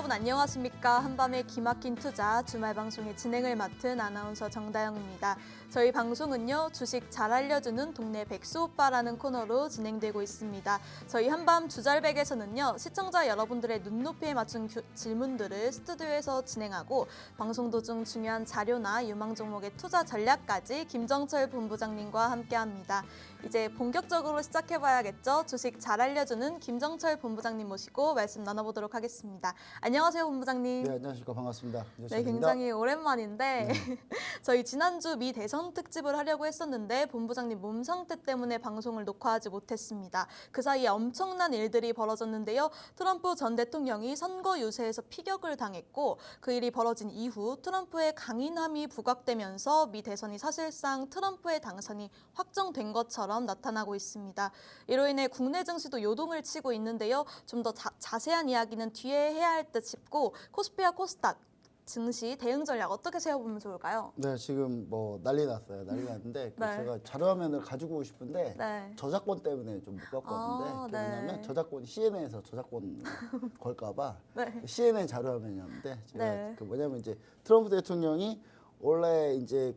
여러분 안녕하십니까. 한밤의 기막힌 투자 주말 방송의 진행을 맡은 아나운서 정다영입니다. 저희 방송은요, 주식 잘 알려주는 동네 백수 오빠라는 코너로 진행되고 있습니다. 저희 한밤 주잘백에서는요, 시청자 여러분들의 눈높이에 맞춘 질문들을 스튜디오에서 진행하고 방송 도중 중요한 자료나 유망 종목의 투자 전략까지 김정철 본부장님과 함께합니다. 이제 본격적으로 시작해봐야겠죠. 주식 잘 알려주는 김정철 본부장님 모시고 말씀 나눠보도록 하겠습니다. 안녕하세요, 본부장님. 네, 안녕하십니까. 반갑습니다. 네, 굉장히 오랜만인데 저희 지난주 미 대선 특집을 하려고 했었는데 본부장님 몸 상태 때문에 방송을 녹화하지 못했습니다. 그 사이에 엄청난 일들이 벌어졌는데요. 트럼프 전 대통령이 선거 유세에서 피격을 당했고 그 일이 벌어진 이후 트럼프의 강인함이 부각되면서 미 대선이 사실상 트럼프의 당선이 확정된 것처럼 나타나고 있습니다. 이로 인해 국내 증시도 요동을 치고 있는데요. 좀 더 자세한 이야기는 뒤에 해야 할 듯 싶고 코스피와 코스닥 증시 대응 전략 어떻게 세워보면 좋을까요? 네, 지금 뭐 난리 났어요. 난리 났는데 네. 제가 자료화면을 가지고 싶은데 네. 저작권 때문에 좀 못 갖고 왔는데 왜냐하면 저작권 CNN에서 저작권 걸까봐 네. CNN 자료화면이었는데 제가 네. 그 뭐냐면 이제 트럼프 대통령이 원래 이제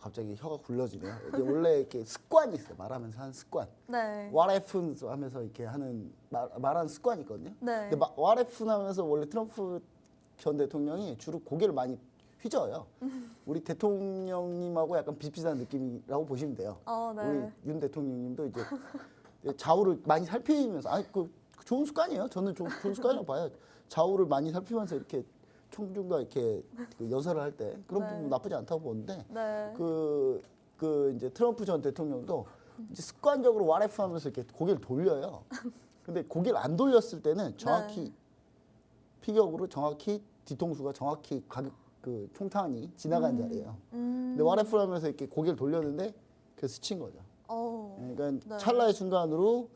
갑자기 혀가 굴러지네요. 이제 원래 이렇게 습관이 있어요. 말하면서 하는 습관. 네. What happens 하면서 이렇게 하는 말하는 습관이 있거든요. 네. 근데 What happens 하면서 원래 트럼프 전 대통령이 주로 고개를 많이 휘저어요. 우리 대통령님하고 약간 비슷비슷한 느낌이라고 보시면 돼요. 네. 우리 윤 대통령님도 이제 좌우를 많이 살피면서 그 좋은 습관이에요. 저는 좋은 습관이라고 봐요. 좌우를 많이 살피면서 이렇게 총중과 이렇게 연설을 할 때 그런 네. 부분 나쁘지 않다고 보는데 네. 이제 트럼프 전 대통령도 이제 습관적으로 와레프 하면서 이렇게 고개를 돌려요. 근데 고개를 안 돌렸을 때는 정확히 피격으로 정확히 뒤통수가 정확히 그 총탄이 지나간 자리예요. 근데 와레프를 하면서 이렇게 고개를 돌렸는데 그게 스친 거죠. 그러니까 찰나의 순간으로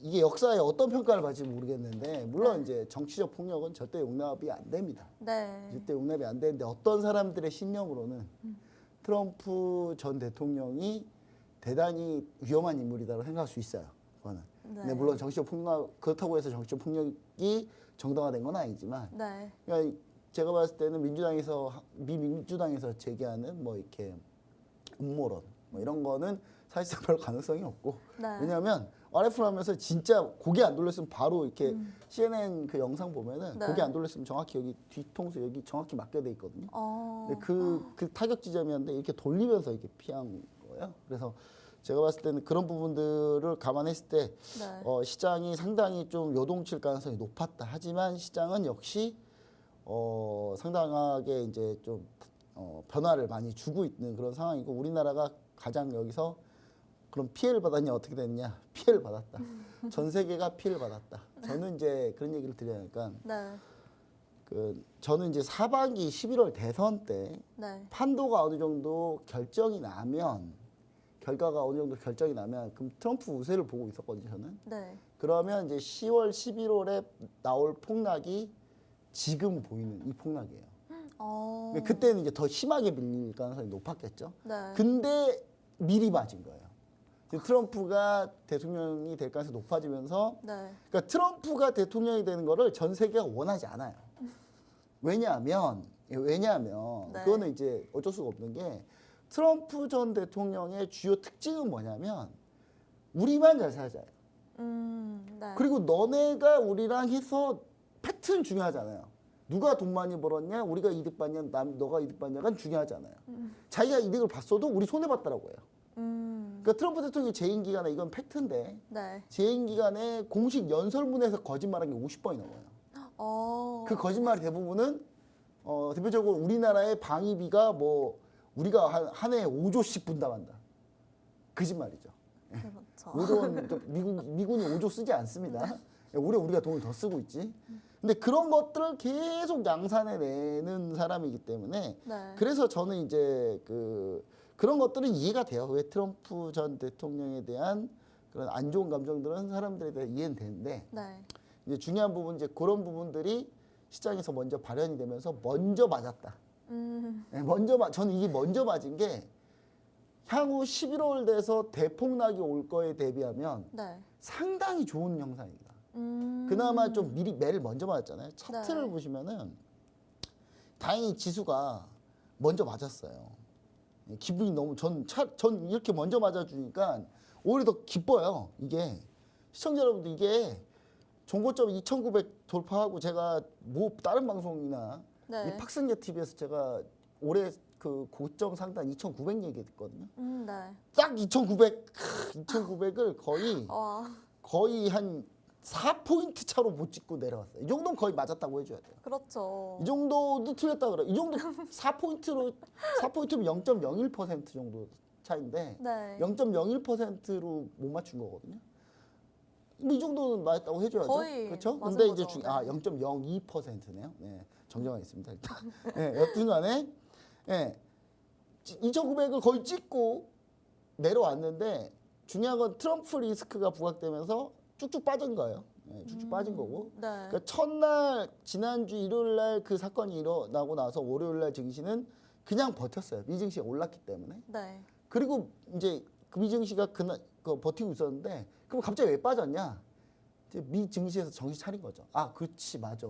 이게 역사에 어떤 평가를 받을지 모르겠는데 물론 이제 정치적 폭력은 절대 용납이 안 됩니다. 네. 절대 용납이 안 되는데 어떤 사람들의 신념으로는 트럼프 전 대통령이 대단히 위험한 인물이다라고 생각할 수 있어요. 그거는. 근데 물론 정치적 폭력 그렇다고 해서 정치적 폭력이 정당화된 건 아니지만 네. 그러니까 제가 봤을 때는 민주당에서 제기하는 뭐 이렇게 음모론 뭐 이런 거는 사실상 별 가능성이 없고 왜냐하면 RF를 하면서 진짜 고개 안 돌렸으면 바로 이렇게 CNN 그 영상 보면은 고개 안 돌렸으면 정확히 여기 뒤통수 여기 정확히 맞게 돼 있거든요. 근데 그 타격 지점이었는데 이렇게 돌리면서 이렇게 피한 거예요. 그래서 제가 봤을 때는 그런 부분들을 감안했을 때 시장이 상당히 좀 요동칠 가능성이 높았다. 하지만 시장은 역시 상당하게 이제 좀 변화를 많이 주고 있는 그런 상황이고 우리나라가 가장 여기서 그럼 피해를 받았냐 어떻게 됐냐? 피해를 받았다. 전 세계가 피해를 받았다. 저는 이제 그런 얘기를 드리니까 저는 이제 하반기 11월 대선 때 판도가 어느 정도 결정이 나면 결과가 어느 정도 결정이 나면 그럼 트럼프 우세를 보고 있었거든요. 저는. 그러면 이제 10월 11월에 나올 폭락이 지금 보이는 이 폭락이에요. 그때는 이제 더 심하게 밀릴 가능성이 높았겠죠. 근데 미리 맞은 거예요. 트럼프가 대통령이 될 가능성이 높아지면서 그러니까 트럼프가 대통령이 되는 거를 전 세계가 원하지 않아요. 왜냐하면 그거는 이제 어쩔 수가 없는 게 트럼프 전 대통령의 주요 특징은 뭐냐면 우리만 잘 살자예요. 그리고 너네가 우리랑 해서 팩트는 중요하잖아요. 누가 돈 많이 벌었냐, 우리가 이득 받냐, 너가 이득 받냐가 중요하지 않아요. 자기가 이득을 봤어도 우리 손해봤다라고 해요. 그러니까 트럼프 대통령이 재임 기간에 이건 팩트인데 재임 기간에 공식 연설문에서 거짓말한 게 50번이 넘어요. 그 거짓말의 대부분은 대표적으로 우리나라의 방위비가 뭐 우리가 한 해에 5조씩 분담한다. 거짓말이죠. 5조 원, 미군이 5조 쓰지 않습니다. 우리가 돈을 더 쓰고 있지. 근데 그런 것들을 계속 양산해 내는 사람이기 때문에 그래서 저는 이제 그런 것들은 이해가 돼요. 왜 트럼프 전 대통령에 대한 그런 안 좋은 감정들은 사람들에 대해 이해는 되는데 이제 중요한 부분 이제 그런 부분들이 시장에서 먼저 발현이 되면서 먼저 맞았다. 저는 이게 먼저 맞은 게 향후 11월 돼서 대폭락이 올 거에 대비하면 상당히 좋은 형상이다. 그나마 좀 미리 매를 먼저 맞았잖아요. 차트를 네. 보시면은 다행히 지수가 먼저 맞았어요. 기분이 너무 전 이렇게 먼저 맞아주니까 오히려 더 기뻐요. 이게 시청자 여러분들 이게 종고점 2,900 돌파하고 제가 뭐 다른 방송이나 네. 이 팍승재 TV에서 제가 올해 그 고점 상단 2,900 얘기했거든요. 네. 딱 2,900을 거의 한 4포인트 차로 못 찍고 내려왔어요. 이 정도는 거의 맞았다고 해줘야 돼요. 그렇죠. 이 정도도 틀렸다 그래. 이 정도 4포인트면 0.01% 정도 차인데 네. 0.01%로 못 맞춘 거거든요. 이 정도는 맞았다고 해줘야죠. 거의 그렇죠? 맞은 근데 이제 거죠. 0.02%네요. 네, 정정하겠습니다. 일단. 네, 여튼간에 네, 2,900을 거의 찍고 내려왔는데 중요한 건 트럼프 리스크가 부각되면서 쭉쭉 빠진 거예요. 네, 쭉쭉 빠진 거고. 네. 그러니까 첫날 지난주 일요일 날 그 사건이 일어나고 나서 월요일 날 증시는 그냥 버텼어요. 미 증시가 올랐기 때문에. 네. 그리고 이제 그 미 증시가 그날 버티고 있었는데 그럼 갑자기 왜 빠졌냐? 이제 미 증시에서 정신 차린 거죠. 아, 그렇지, 맞아.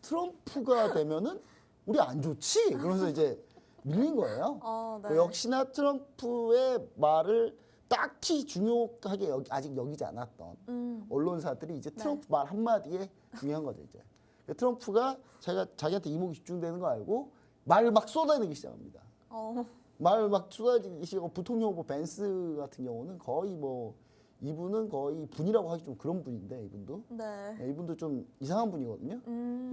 트럼프가 되면은 우리 안 좋지. 그러면서 이제 밀린 거예요. 네. 역시나 트럼프의 말을 딱히 중요하게 아직 여기지 않았던 언론사들이 이제 트럼프 말 한마디에 중요한 거죠. 이제 트럼프가 자기한테 이목이 집중되는 거 알고 말 막 쏟아내기 시작합니다. 말 막 쏟아내기 시작하고 부통령 후보 벤스 같은 경우는 거의 뭐 이분은 거의 분이라고 하기 좀 그런 분인데 이분도 네. 이분도 좀 이상한 분이거든요.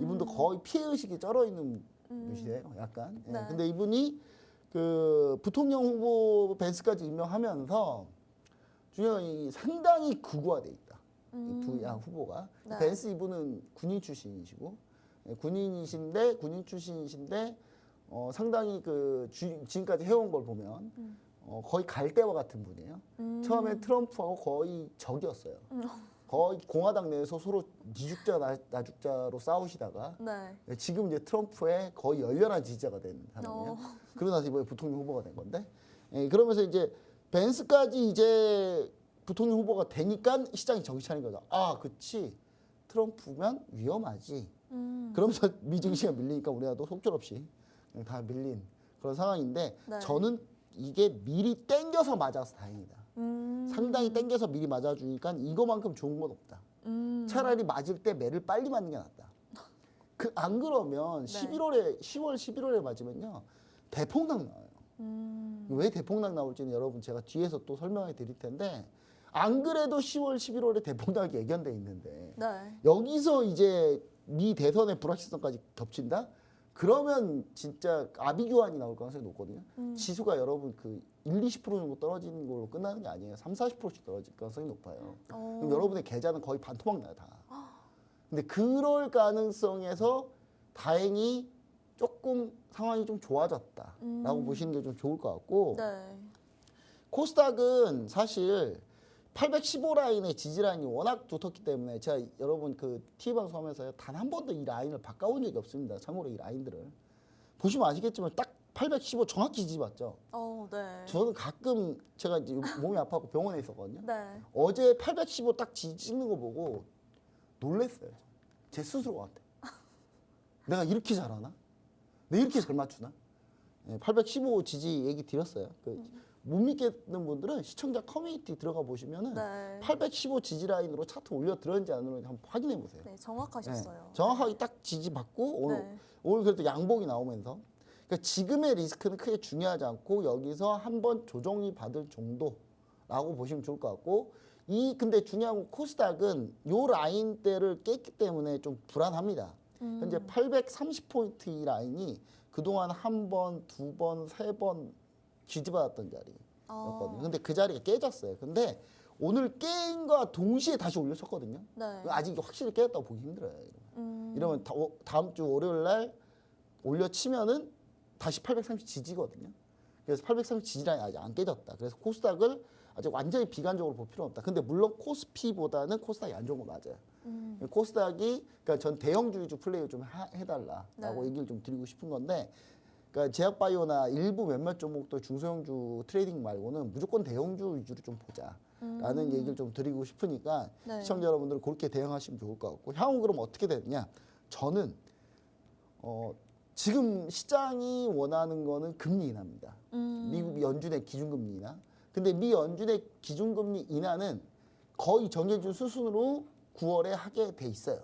이분도 거의 피해 의식이 쩔어 있는 분이세요. 약간. 네. 근데 이분이 그 부통령 후보 벤스까지 임명하면서 중요한 이 상당히 극우화돼 있다. 이 두 양 후보가. 네. 벤스 이분은 군인 출신이시고 군인 출신이신데 상당히 그 지금까지 해온 걸 보면 거의 갈대와 같은 분이에요. 처음에 트럼프하고 거의 적이었어요. 거의 공화당 내에서 서로 니죽자 나죽자로 싸우시다가 네. 지금 이제 트럼프의 거의 열렬한 지지자가 된 사람이에요. 그러고 나서 이번에 부통령 후보가 된 건데, 그러면서 이제 벤스까지 이제 부통령 후보가 되니까 시장이 정신 차린 거죠. 아, 그치. 트럼프면 위험하지. 그러면서 미 증시가 밀리니까 우리나라도 속절없이 그냥 다 밀린 그런 상황인데 네. 저는 이게 미리 땡겨서 맞아서 다행이다. 상당히 땡겨서 미리 맞아주니까 이거만큼 좋은 건 없다. 차라리 맞을 때 매를 빨리 맞는 게 낫다. 안 그러면 네. 10월, 11월에 맞으면요 대폭락 나와요. 왜 대폭락 나올지는 여러분 제가 뒤에서 또 설명해 드릴 텐데 안 그래도 10월, 11월에 대폭락이 예견돼 있는데 네. 여기서 이제 미 대선의 불확실성까지 겹친다? 그러면 진짜 아비규환이 나올 가능성이 높거든요. 지수가 여러분 그 20% 정도 떨어지는 걸로 끝나는 게 아니에요. 30~40%씩 떨어질 가능성이 높아요. 그럼 여러분의 계좌는 거의 반토막 나요, 다. 근데 그럴 가능성에서 다행히 조금 상황이 좀 좋아졌다라고 보시는 게 좀 좋을 것 같고 네. 코스닥은 사실 815 라인의 지지 라인이 워낙 두텁기 때문에 제가 여러분 그 TV 방송하면서 단 한 번도 이 라인을 바꿔본 적이 없습니다. 참고로 이 라인들을 보시면 아시겠지만 딱 815 정확히 지지 맞죠. 네. 저는 가끔 제가 이제 몸이 아파서 병원에 있었거든요. 네. 어제 815 딱 지지 찍는 거 보고 놀랬어요. 제 스스로가 같아. 내가 이렇게 잘하나? 내가 이렇게 잘 맞추나? 815 지지 얘기 드렸어요. 못 믿겠는 분들은 시청자 커뮤니티 들어가 보시면은 네. 815 지지 라인으로 차트 올려 들었는지 안 들었는지 한번 확인해 보세요. 네, 정확하셨어요. 정확하게 딱 지지 받고 오늘 그래도 양봉이 나오면서 그러니까 지금의 리스크는 크게 중요하지 않고 여기서 한번 조정이 받을 정도라고 보시면 좋을 것 같고 근데 중요한 건 코스닥은 요 라인대를 깼기 때문에 좀 불안합니다. 현재 830포인트 이 라인이 그동안 한 번, 두 번, 세 번 지지받았던 자리였거든요. 근데 그 자리가 깨졌어요. 근데 오늘 깨인과 동시에 다시 올려쳤거든요. 네. 아직 확실히 깨졌다고 보기 힘들어요. 이러면 다음 주 월요일 날 올려치면은 다시 830 지지거든요. 그래서 830 지지 라인 아직 안 깨졌다. 그래서 코스닥을 아직 완전히 비관적으로 볼 필요는 없다. 근데 물론 코스피보다는 코스닥이 안 좋은 거 맞아요. 코스닥이 그러니까 전 대형주의주 플레이를 좀 해달라라고 네. 얘기를 좀 드리고 싶은 건데 그러니까 제약바이오나 일부 몇몇 종목도 중소형주 트레이딩 말고는 무조건 대형주 위주로 좀 보자라는 얘기를 좀 드리고 싶으니까 네. 시청자 여러분들은 그렇게 대응하시면 좋을 것 같고 향후 그럼 어떻게 되느냐? 저는 지금 시장이 원하는 거는 금리 인하입니다. 미국 연준의 기준금리 인하. 근데 미 연준의 기준금리 인하는 거의 정해준 수순으로 9월에 하게 돼 있어요.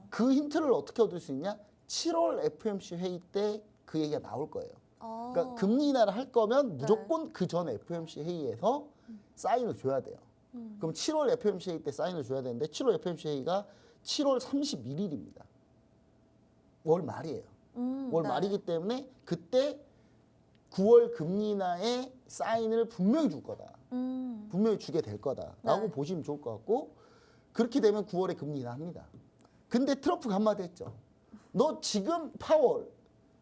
그 힌트를 어떻게 얻을 수 있냐? 7월 FOMC 회의 때 그 얘기가 나올 거예요. 그러니까 금리 인하를 할 거면 무조건 그 전 FOMC 회의에서 사인을 줘야 돼요. 그럼 7월 FOMC 회의 때 사인을 줘야 되는데 7월 FOMC 회의가 7월 31일입니다. 월 말이에요. 월 말이기 때문에 그때 9월 금리 인하에 사인을 분명히 줄 거다. 분명히 주게 될 거다라고 보시면 좋을 것 같고 그렇게 되면 9월에 금리 인하합니다. 근데 트럼프가 한마디 했죠. 너 지금 파월,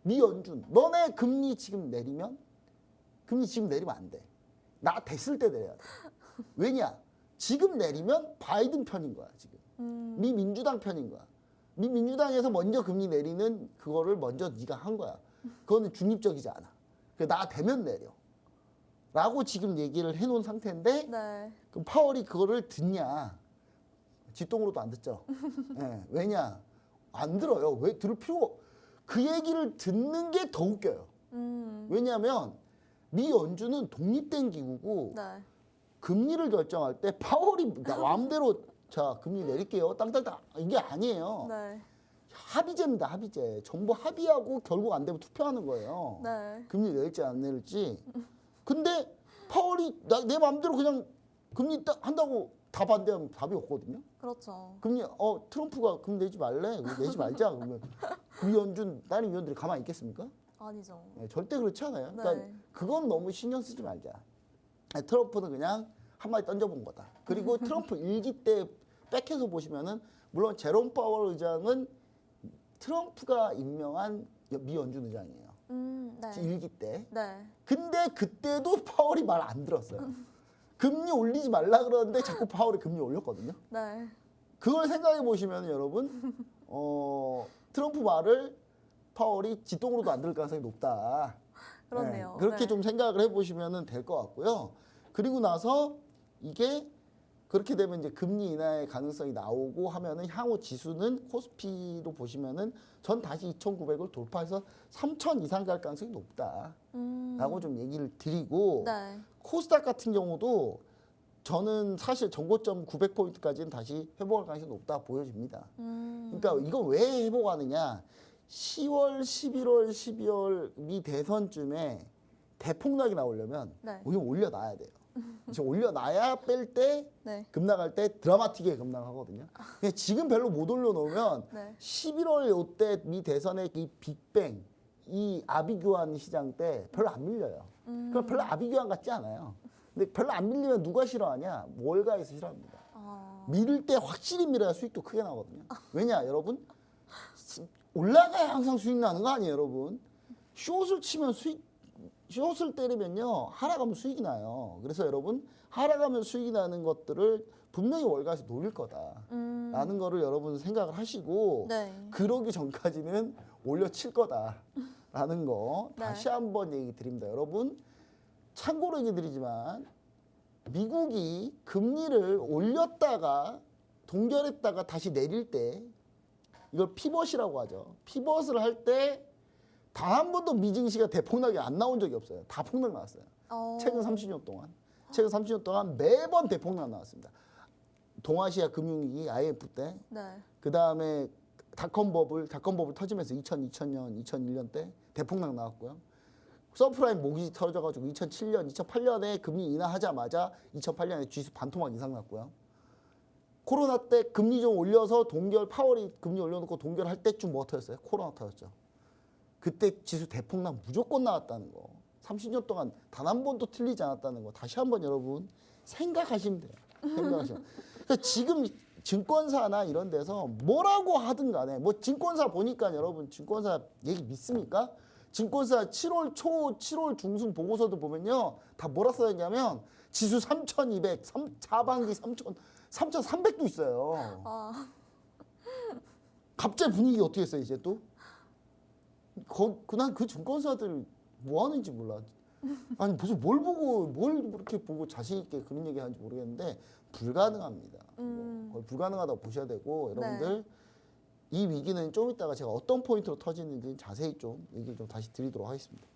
미 연준, 너네 금리 지금 내리면 안 돼. 나 됐을 때 내려야 돼. 왜냐? 지금 내리면 바이든 편인 거야 지금. 미 민주당 편인 거야. 미 민주당에서 먼저 금리 내리는 그거를 먼저 네가 한 거야. 그거는 중립적이지 않아. 나 되면 내려. 라고 지금 얘기를 해놓은 상태인데 그럼 파월이 그거를 듣냐? 쥐똥으로도 안 듣죠. 네, 왜냐? 안 들어요. 왜 들을 필요가 그 얘기를 듣는 게 더 웃겨요. 왜냐하면 미 연준은 독립된 기구고 금리를 결정할 때 파월이 마음대로 자 금리 내릴게요. 땅땅땅 이게 아니에요. 합의제입니다. 합의제. 전부 합의하고 결국 안 되면 투표하는 거예요. 금리 내릴지 안 내릴지. 근데 파월이 내 마음대로 그냥 금리 한다고 다 반대하면 답이 없거든요. 그렇죠. 금리 트럼프가 금리 내지 말래. 내지 말자. 그러면 그 연준 다른 위원들이 가만히 있겠습니까? 아니죠. 네, 절대 그렇지 않아요. 그러니까 그건 너무 신경 쓰지 말자. 트럼프는 그냥 한마디 던져본 거다. 그리고 트럼프 일기 때 백해서 보시면은 물론 제롬 파월 의장은 트럼프가 임명한 미 연준 의장이에요. 일기 때. 근데 그때도 파월이 말 안 들었어요. 금리 올리지 말라 그러는데 자꾸 파월이 금리 올렸거든요. 그걸 생각해 보시면 여러분 트럼프 말을 파월이 지똥으로도 안 들을 가능성이 높다. 그렇네요. 그렇게 좀 생각을 해보시면 될 것 같고요. 그리고 나서 이게 그렇게 되면 이제 금리 인하의 가능성이 나오고 하면은 향후 지수는 코스피도 보시면은 전 다시 2,900을 돌파해서 3,000 이상 갈 가능성이 높다라고 좀 얘기를 드리고 코스닥 같은 경우도 저는 사실 전고점 900포인트까지는 다시 회복할 가능성이 높다 보여집니다. 그러니까 이거 왜 회복하느냐? 10월, 11월, 12월 미 대선쯤에 대폭락이 나오려면 우리는 올려놔야 돼요. 지금 올려놔야 뺄 때 급락할 때 드라마틱하게 급락하거든요. 근데 지금 별로 못 올려놓으면 11월 요때 미 대선의 이 빅뱅, 이 아비규환 시장 때 별로 안 밀려요. 그럼 별로 아비규환 같지 않아요. 근데 별로 안 밀리면 누가 싫어하냐? 월가에서 싫어합니다. 밀을 때 확실히 밀어야 수익도 크게 나거든요. 왜냐, 여러분? 올라가야 항상 수익 나는 거 아니에요, 여러분? 숏을 치면 숏을 때리면요, 하락하면 수익이 나요. 그래서 여러분, 하락하면 수익이 나는 것들을 분명히 월가에서 노릴 거다라는 거를 여러분 생각을 하시고 그러기 전까지는 올려칠 거다라는 거 다시 한번 얘기 드립니다. 여러분, 참고로 얘기 드리지만 미국이 금리를 올렸다가 동결했다가 다시 내릴 때 이걸 피벗이라고 하죠. 피벗을 할 때 단 한 번도 미증시가 대폭락이 안 나온 적이 없어요. 다 폭락 나왔어요. 최근 30년 동안. 최근 30년 동안 매번 대폭락 나왔습니다. 동아시아 금융위기 IMF 때. 그다음에 닷컴 버블 터지면서 2000년, 2001년 때 대폭락 나왔고요. 서프라임 모기지 터져가지고 2007년, 2008년에 금리 인하하자마자 2008년에 지수 반토막 이상 났고요. 코로나 때 금리 좀 올려서 파월이 금리 올려놓고 동결할 때쯤 뭐 터졌어요? 코로나 터졌죠. 그때 지수 대폭락 무조건 나왔다는 거. 30년 동안 단 한 번도 틀리지 않았다는 거. 다시 한번 여러분 생각하시면 돼요. 생각하시면. 그러니까 지금 증권사나 이런 데서 뭐라고 하든 간에 뭐 증권사 보니까 여러분 증권사 얘기 믿습니까? 증권사 7월 초, 7월 중순 보고서도 보면요. 다 뭐라 써있냐면 지수 3,200, 4반기 3,300도 있어요. 갑자기 분위기 어떻게 했어요, 이제 또? 난 그 증권사들 뭐 하는지 몰라. 아니 무슨 뭘 그렇게 보고 자신 있게 그런 얘기 하는지 모르겠는데 불가능합니다. 거의 불가능하다고 보셔야 되고 여러분들 이 위기는 좀 이따가 제가 어떤 포인트로 터지는지 자세히 좀 얘기를 좀 다시 드리도록 하겠습니다.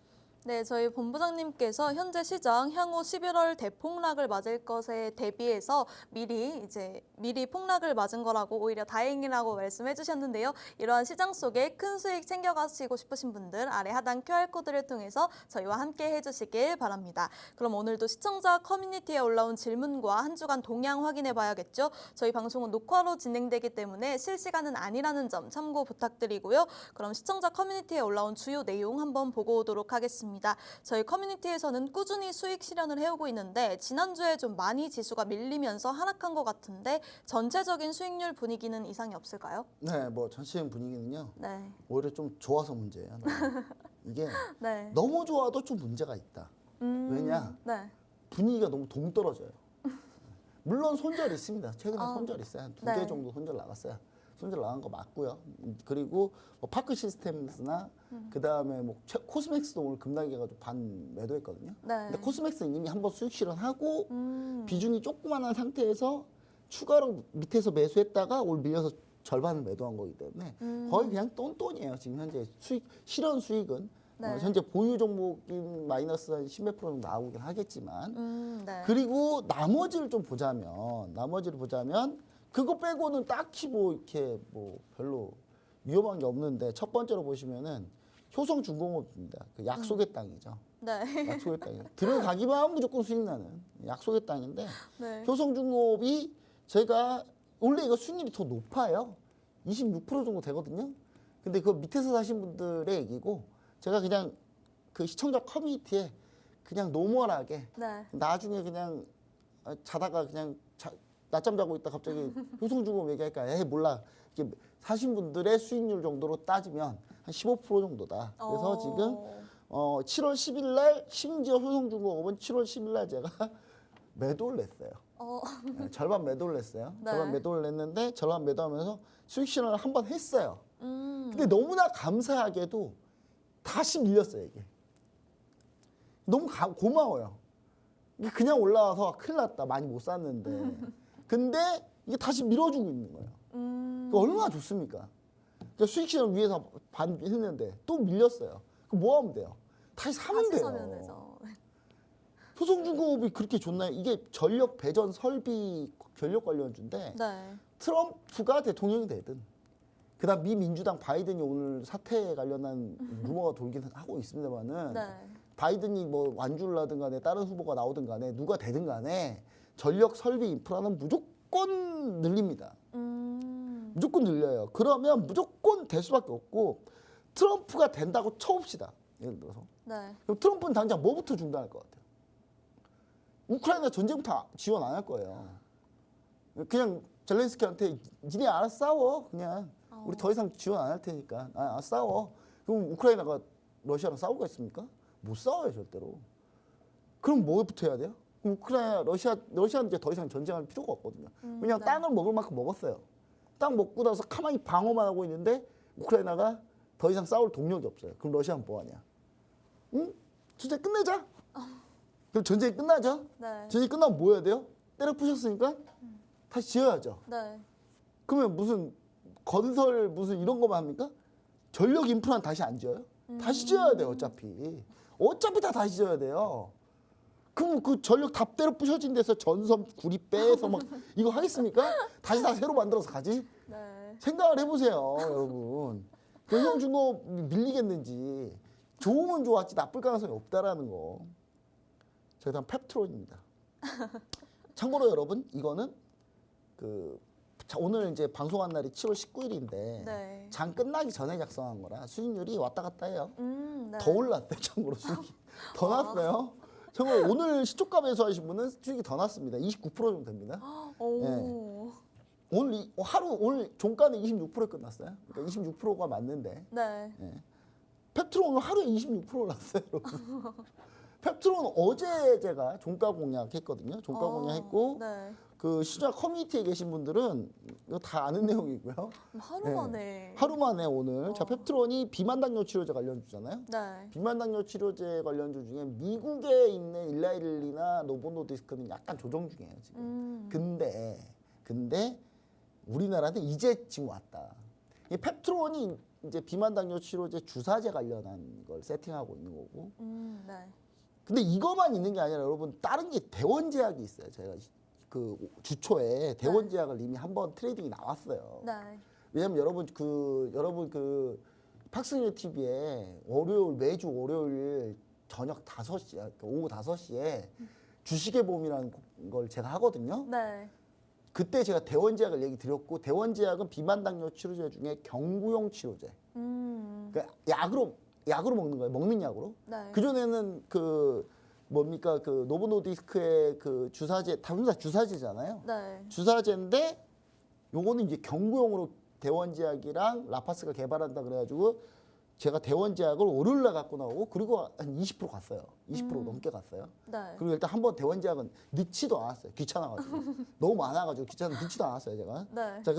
네, 저희 본부장님께서 현재 시장 향후 11월 대폭락을 맞을 것에 대비해서 미리 폭락을 맞은 거라고 오히려 다행이라고 말씀해 주셨는데요. 이러한 시장 속에 큰 수익 챙겨가시고 싶으신 분들 아래 하단 QR코드를 통해서 저희와 함께 해주시길 바랍니다. 그럼 오늘도 시청자 커뮤니티에 올라온 질문과 한 주간 동향 확인해 봐야겠죠. 저희 방송은 녹화로 진행되기 때문에 실시간은 아니라는 점 참고 부탁드리고요. 그럼 시청자 커뮤니티에 올라온 주요 내용 한번 보고 오도록 하겠습니다. 저희 커뮤니티에서는 꾸준히 수익 실현을 해오고 있는데 지난주에 좀 많이 지수가 밀리면서 하락한 것 같은데 전체적인 수익률 분위기는 이상이 없을까요? 네, 뭐 전체적인 분위기는요. 네. 오히려 좀 좋아서 문제예요. 이게 네. 너무 좋아도 좀 문제가 있다. 왜냐? 네. 분위기가 너무 동떨어져요. 물론 손절이 있습니다. 최근에 손절이 있어요. 한 2개 정도 손절 나갔어요. 손절 나간 거 맞고요. 그리고 뭐 파크 시스템스나 그다음에 뭐 코스맥스도 오늘 급락해가지고 반 매도했거든요. 네. 근데 코스맥스는 이미 한번 수익 실현하고 비중이 조그만한 상태에서 추가로 밑에서 매수했다가 오늘 밀려서 절반을 매도한 거기 때문에 거의 그냥 똔똔이에요. 지금 현재 실현 수익은 네. 현재 보유 종목인 마이너스 한 10몇 프로 정도 나오긴 하겠지만 네. 그리고 나머지를 보자면 그거 빼고는 딱히 뭐 이렇게 뭐 별로 위험한 게 없는데 첫 번째로 보시면은 효성중공업입니다. 그 약속의 땅이죠. 네. 약속의 땅이에요. 들어가기만 하면 무조건 수익 나는 약속의 땅인데 네. 효성중공업이 제가 원래 이거 수익률이 더 높아요. 26% 정도 되거든요. 근데 그 밑에서 사신 분들의 얘기고 제가 그냥 그 시청자 커뮤니티에 그냥 노멀하게 네. 나중에 그냥 자다가 그냥 낮잠 자고 있다 갑자기 효성중공업 얘기하니까 에이 몰라. 이렇게 사신 분들의 수익률 정도로 따지면 한 15% 정도다. 그래서 지금 7월 10일 날 심지어 효성중공업은 7월 10일 날 제가 매도를 냈어요. 네, 절반 매도를 냈어요. 네. 절반 매도를 냈는데 절반 매도하면서 수익 실현을 한 번 했어요. 근데 너무나 감사하게도 다시 밀렸어요, 이게. 너무 고마워요. 이게 그냥 올라와서 큰일 났다. 많이 못 샀는데. 근데 이게 다시 밀어주고 있는 거예요. 그러니까 얼마나 좋습니까? 그러니까 수익 실현 위해서 반 했는데 또 밀렸어요. 그럼 뭐 하면 돼요? 다시 사면 돼요. 사면 되죠. 효성중공업이 그렇게 좋나요? 이게 전력 배전 설비 전력 관련주인데 네. 트럼프가 대통령이 되든 그다음 미 민주당 바이든이 오늘 사태에 관련한 루머가 돌긴 하고 있습니다만은 네. 바이든이 뭐 완주를 하든 간에 다른 후보가 나오든 간에 누가 되든 간에 전력 설비 인프라는 무조건 늘립니다. 무조건 늘려요. 그러면 무조건 될 수밖에 없고 트럼프가 된다고 쳐봅시다. 예를 들어서. 네. 그럼 트럼프는 당장 뭐부터 중단할 것 같아요? 우크라이나 전쟁부터 지원 안 할 거예요. 그냥 젤렌스키한테 니네 알아서 싸워. 그냥 우리 더 이상 지원 안 할 테니까 싸워. 그럼 우크라이나가 러시아랑 싸우고 있습니까? 못 싸워요 절대로. 그럼 뭐부터 해야 돼요? 그럼 우크라이나 러시아는 이제 더 이상 전쟁할 필요가 없거든요. 왜냐하면 네. 땅을 먹을 만큼 먹었어요. 땅 먹고 나서 가만히 방어만 하고 있는데 우크라이나가 더 이상 싸울 동력이 없어요. 그럼 러시아는 뭐 하냐? 응? 전쟁 끝내자. 그럼 전쟁이 끝나죠? 네. 전쟁이 끝나면 뭐 해야 돼요? 때려 부셨으니까 다시 지어야죠. 네. 그러면 무슨 건설 무슨 이런 거만 합니까? 전력 인프라는 다시 안 지어요? 다시 지어야 돼요, 어차피. 어차피 다 다시 지어야 돼요. 그럼 그 전력 다 때려 부셔진 데서 전선 구리 빼서 막 이거 하겠습니까? 다시 다 새로 만들어서 가지? 네. 생각을 해보세요, 여러분. 효성중공업 밀리겠는지. 좋으면 좋았지 나쁠 가능성이 없다라는 거. 저희 다음 펩트론입니다. 참고로 여러분 이거는 오늘 이제 방송한 날이 7월 19일인데 네. 장 끝나기 전에 작성한 거라 수익률이 왔다 갔다 해요. 네. 더 올랐대요, 참고로 수익이. 더 났어요. 참고로 오늘 시초가 매수하신 분은 수익이 더 났습니다. 29% 정도 됩니다. 오. 네. 오늘 종가는 26%에 끝났어요. 그러니까 26%가 맞는데 네. 네. 펩트론 오늘 하루에 26% 올랐어요, 여러분. 펩트론 어제 제가 종가 공략했거든요. 종가 공략했고 네. 그 시장 커뮤니티에 계신 분들은 이거 다 아는 내용이고요. 하루 만에. 하루 만에 오늘 자 펩트론이 비만 당뇨 치료제 관련주잖아요. 네. 비만 당뇨 치료제 관련주 중에 미국에 있는 일라일리나 노보노디스크는 약간 조정 중이에요 지금. 근데 우리나라는 이제쯤 왔다. 이 펩트론이 이제 비만 당뇨 치료제 주사제 관련한 걸 세팅하고 있는 거고. 네. 근데 이거만 있는 게 아니라 여러분 다른 게 대원제약이 있어요. 제가 그 주초에 대원제약을 이미 한번 트레이딩이 나왔어요. 네. 왜냐면 여러분 그 팍스뉴 TV에 매주 월요일 저녁 5시, 오후 5시에 주식의 봄이라는 걸 제가 하거든요. 네. 그때 제가 대원제약을 얘기 드렸고 대원제약은 비만 당뇨 치료제 중에 경구용 치료제. 그러니까 약으로 먹는 거예요. 먹는 약으로. 네. 그전에는 그 뭡니까 그 노보노디스크의 그 주사제 다분사 주사제잖아요. 네. 주사제인데 요거는 이제 경구용으로 대원제약이랑 라파스가 개발한다 그래가지고 제가 대원제약을 월요일날 갖고 나오고 그리고 한 20% 갔어요. 20% 넘게 갔어요. 네. 그리고 일단 한번 대원제약은 넣지도 않았어요. 귀찮아가지고 너무 많아가지고 넣지도 않았어요 제가. 네. 자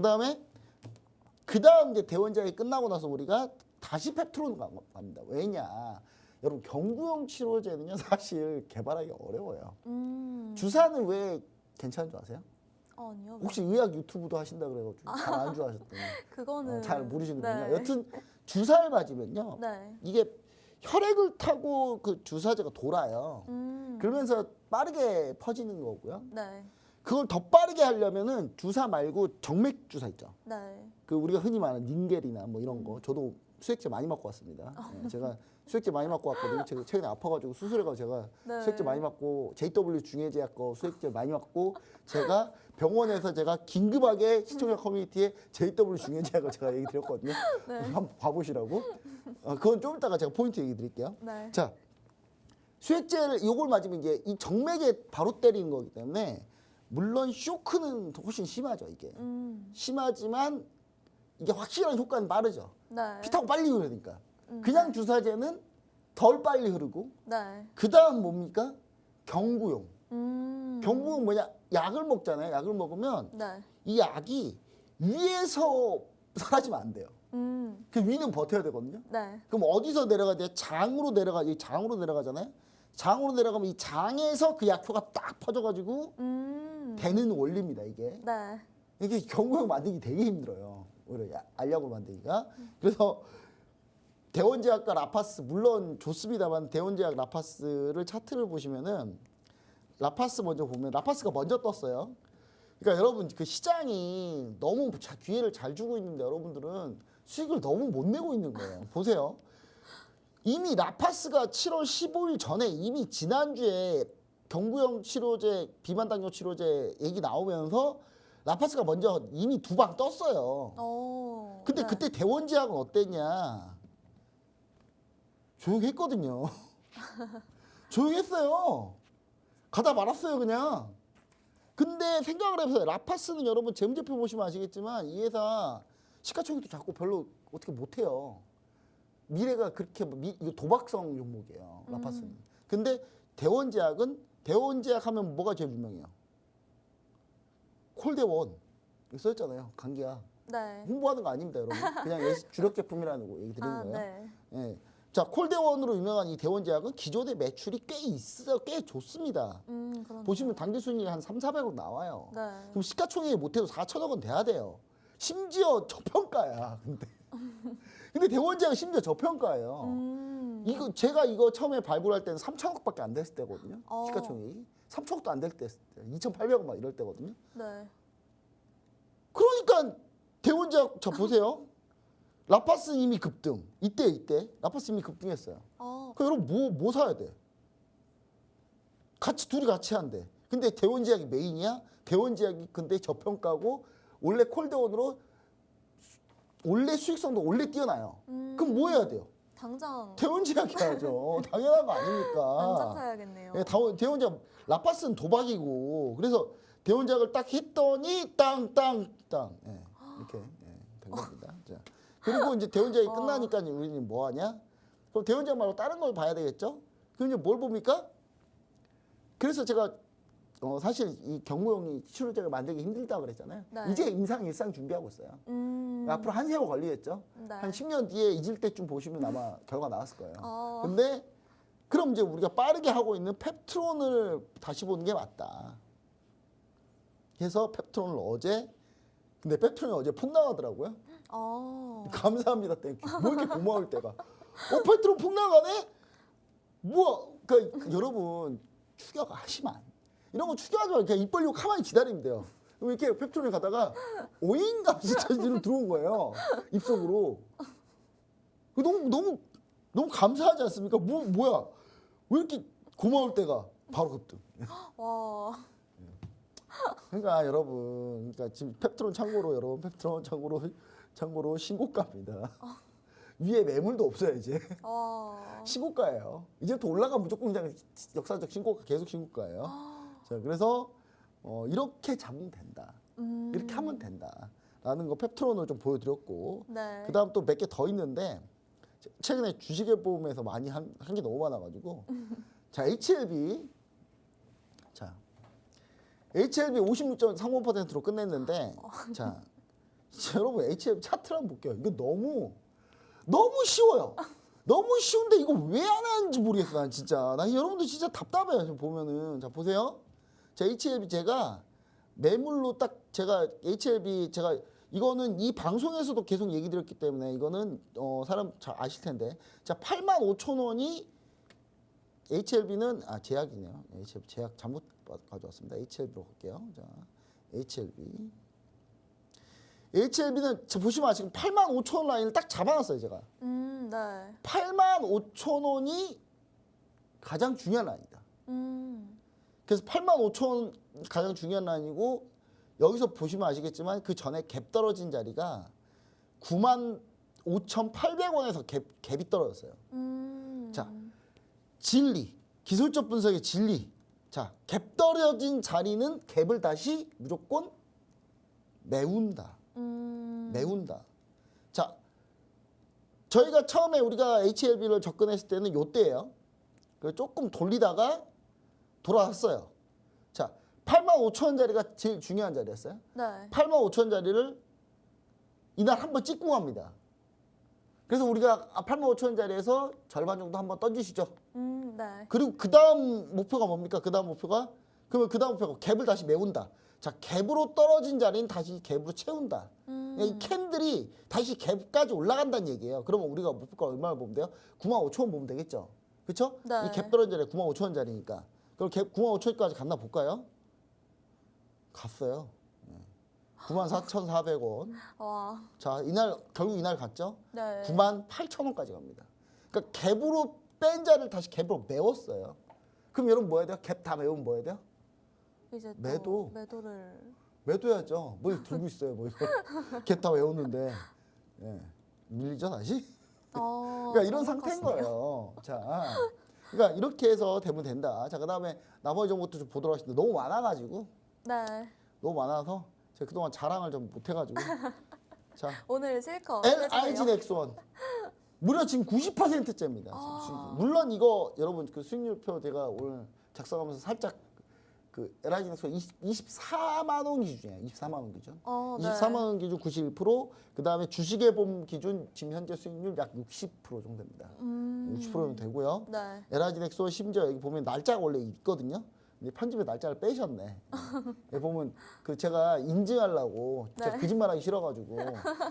그다음 이제 대원제약이 끝나고 나서 우리가 다시 펩트론 갑니다. 왜냐? 여러분 경구용 치료제는요 사실 개발하기 어려워요. 주사는 왜 괜찮은 줄 아세요? 아니요. 혹시 의학 유튜브도 하신다 그래가지고 잘 안 좋아하셨더니 그거는 잘 모르시는군요. 네. 여튼 주사를 맞으면요 네. 이게 혈액을 타고 그 주사제가 돌아요. 그러면서 빠르게 퍼지는 거고요. 네. 그걸 더 빠르게 하려면은 주사 말고 정맥 주사 있죠. 네. 그 우리가 흔히 말하는 닌겔이나 뭐 이런 거 저도 수액제 많이 맞고 왔습니다. 네, 제가 수액제 많이 맞고 왔거든요. 제가 최근에 아파가지고 수술해가지고 제가 네. 수액제 많이 맞고 JW 중해제약 거 수액제 많이 맞고 제가 병원에서 제가 긴급하게 시청자 커뮤니티에 JW 중해제약을 제가 얘기 드렸거든요. 네. 한번 봐보시라고. 그건 좀 이따가 제가 포인트 얘기 드릴게요. 네. 자, 수액제를 이걸 맞으면 이제 이 정맥에 바로 때리는 거기 때문에 물론 쇼크는 훨씬 심하죠 이게. 심하지만 이게 확실한 효과는 빠르죠. 네. 피 타고 빨리 흐르니까. 그냥 주사제는 덜 빨리 흐르고 네. 그 다음 뭡니까? 경구용. 음. 경구용 뭐냐? 약을 먹잖아요. 약을 먹으면 네. 이 약이 위에서 사라지면 안 돼요. 그 위는 버텨야 되거든요. 네. 그럼 어디서 내려가야 돼요? 장으로 내려가잖아요. 장으로 내려가면 이 장에서 그 약효가 딱 퍼져가지고 되는 원리입니다. 이게. 네. 이게 경구용 만들기 되게 힘들어요. 오히려 알약으로 만들기가. 그래서 대원제약과 라파스 물론 좋습니다만 대원제약 라파스를 차트를 보시면은 라파스 먼저 보면 라파스가 먼저 떴어요. 그러니까 여러분 그 시장이 너무 기회를 잘 주고 있는데 여러분들은 수익을 너무 못 내고 있는 거예요. 보세요. 이미 라파스가 7월 15일 전에 이미 지난주에 경구용 치료제 비만 당뇨 치료제 얘기 나오면서 라파스가 먼저 이미 두 방 떴어요. 근데 네. 그때 대원제약은 어땠냐? 조용했거든요. 조용했어요. 가다 말았어요 그냥. 근데 생각을 해보세요. 라파스는 여러분 재무제표 보시면 아시겠지만 이 회사 시가총액도 작고 별로 어떻게 못해요. 미래가 그렇게 이거 도박성 종목이에요. 라파스는. 근데 대원제약 하면 뭐가 제일 유명해요? 콜대원 이거 써있잖아요. 감기약. 네. 홍보하는 거 아닙니다, 여러분. 그냥 주력 제품이라는 거 얘기 드리는 거예요. 네. 예. 자, 콜대원으로 유명한 이 대원제약은 기존의 매출이 꽤 좋습니다. 보시면 단기 순이익이 한 300~400억 나와요. 네. 그럼 시가총액이 못해도 4천억 원 돼야 돼요. 심지어 저평가야. 근데 대원제약은 심지어 저평가예요. 제가 이거 처음에 발굴할 때는 3천억밖에 안 됐을 때거든요. 시가총액이 3천억도 안 될 때, 2,800억 막 이럴 때거든요. 네. 그러니까 대원제약 저 보세요. 라파스 이미 급등. 이때 라파스 이미 급등했어요. 그럼 여러분 뭐 사야 돼? 둘이 같이 한대. 근데 대원제약이 메인이야? 대원제약이 근데 저평가고 원래 콜대원으로 원래 수익성도 원래 뛰어나요. 그럼 뭐 해야 돼요? 당장 대원제약 해야죠. 당연한 거 아닙니까? 당장 사야겠네요. 예, 대원제약 라파스는 도박이고 그래서 대원제약을 딱 했더니 땅 예, 이렇게 된 겁니다. 자, 그리고 이제 대원제약이 끝나니까 우리는 뭐 하냐? 그럼 대원제약 말고 다른 걸 봐야 되겠죠? 그럼 이제 뭘 봅니까? 그래서 제가 사실 이 경무용이 치료제를 만들기 힘들다고 그랬잖아요. 네. 이제 일상 준비하고 있어요. 앞으로 한 세월 걸리겠죠. 네. 한 10년 뒤에 잊을 때쯤 보시면 아마 결과 나왔을 거예요. 근데 그럼 이제 우리가 빠르게 하고 있는 펩트론을 다시 보는 게 맞다. 그래서 펩트론을 근데 펩트론이 어제 폭나가더라고요. 감사합니다, 땡큐. 뭐 이렇게 고마울 때가. 펩트론 폭나가네? 뭐야? 그러니까 여러분 추격하시면 안 돼. 이런 거 추격하지 말고 그냥 입 벌리고 가만히 기다리면 돼요. 그럼 이렇게 펩트론에 가다가 오잉 값이 들어온 거예요. 입속으로. 너무 감사하지 않습니까? 뭐야? 왜 이렇게 고마울 때가 바로 급등. 와. 그러니까 여러분, 그러니까 지금 펩트론 참고로 여러분, 펩트론 참고로 신고가입니다. 위에 매물도 없어요 이제. 신고가예요. 이제부터 올라가면 무조건 그냥 역사적 신고가 계속 신고가예요. 자, 그래서 이렇게 잡으면 된다. 이렇게 하면 된다라는 거 펩트론을 좀 보여드렸고, 네. 그다음 또 몇 개 더 있는데 최근에 주식의 보험에서 많이 한 게 너무 많아가지고, 자 HLB, 자 HLB 56.30%로 끝냈는데, 자 여러분 HLB 차트를 한번 볼게요. 이거 너무 쉬워요. 너무 쉬운데 이거 왜 안 하는지 모르겠어. 난 진짜. 여러분들 진짜 답답해요. 지금 보면은. 자, 보세요. 자, HLB 제가 매물로 딱 제가 이거는 이 방송에서도 계속 얘기 드렸기 때문에 이거는 사람 잘 아실 텐데. 자, 85,000원이 HLB는 제약이네요. HLB 제약 잘못 가져왔습니다. HLB로 갈게요. 자, HLB는 보시면 지금 85,000원 라인을 딱 잡아놨어요, 제가. 네. 85,000원이 가장 중요한 라인이다. 그래서 85,000원 가장 중요한 라인이고, 여기서 보시면 아시겠지만 그 전에 갭 떨어진 자리가 95,800원에서 갭이 떨어졌어요. 자, 진리, 기술적 분석의 진리. 자, 갭 떨어진 자리는 갭을 다시 무조건 메운다. 자, 저희가 처음에 우리가 HLB를 접근했을 때는 요때예요. 조금 돌리다가 돌아왔어요. 자, 85,000원 자리가 제일 중요한 자리였어요. 네. 85,000원 자리를 이날 한번 찍고 갑니다. 그래서 우리가 85,000원 자리에서 절반 정도 한번 던지시죠. 네. 그리고 그 다음 목표가 뭡니까? 그러면 그 다음 목표가 갭을 다시 메운다. 자, 갭으로 떨어진 자리는 다시 갭으로 채운다. 이 캔들이 다시 갭까지 올라간다는 얘기예요. 그러면 우리가 목표가 얼마나 보면 돼요? 95,000원 보면 되겠죠. 그렇죠? 네. 이 갭 떨어진 자리 95,000원 자리니까. 그럼 갭 95,000원까지 갔나 볼까요? 갔어요. 94,400원. 와. 자, 결국 이날 갔죠? 네. 98,000원까지 갑니다. 그러니까 갭으로 뺀 자리를 다시 갭으로 메웠어요. 그럼 여러분 뭐 해야 돼요? 갭 다 메우면 뭐 해야 돼요? 이제 매도를 매도해야죠. 뭐 들고 있어요, 뭐 이거. 갭 다 외웠는데. 예. 밀리죠, 다시? 그러니까 이런 상태인 거예요. 자, 그러니까 이렇게 해서 되면 된다. 자, 그다음에 나머지 정보도 좀 보도록 하겠습니다. 너무 많아가지고. 네. 너무 많아서 제가 그동안 자랑을 좀 못해가지고. 자, 오늘 실컷 LIG 넥스원 무려 지금 90%째입니다. 물론 이거 여러분 그 수익률표 제가 오늘 작성하면서 살짝 그 LIG 넥스원 24만 원 기준이에요. 24만 원 기준. 네. 24만 원 기준 91%. 그다음에 주식의 봄 기준 지금 현재 수익률 약 60% 정도 됩니다. 60%는 되고요. 네. LIG 넥스원 심지어 여기 보면 날짜가 원래 있거든요. 근데 편집에 날짜를 빼셨네. 여기 보면 그 제가 인증하려고 제가 네. 거짓말하기 싫어가지고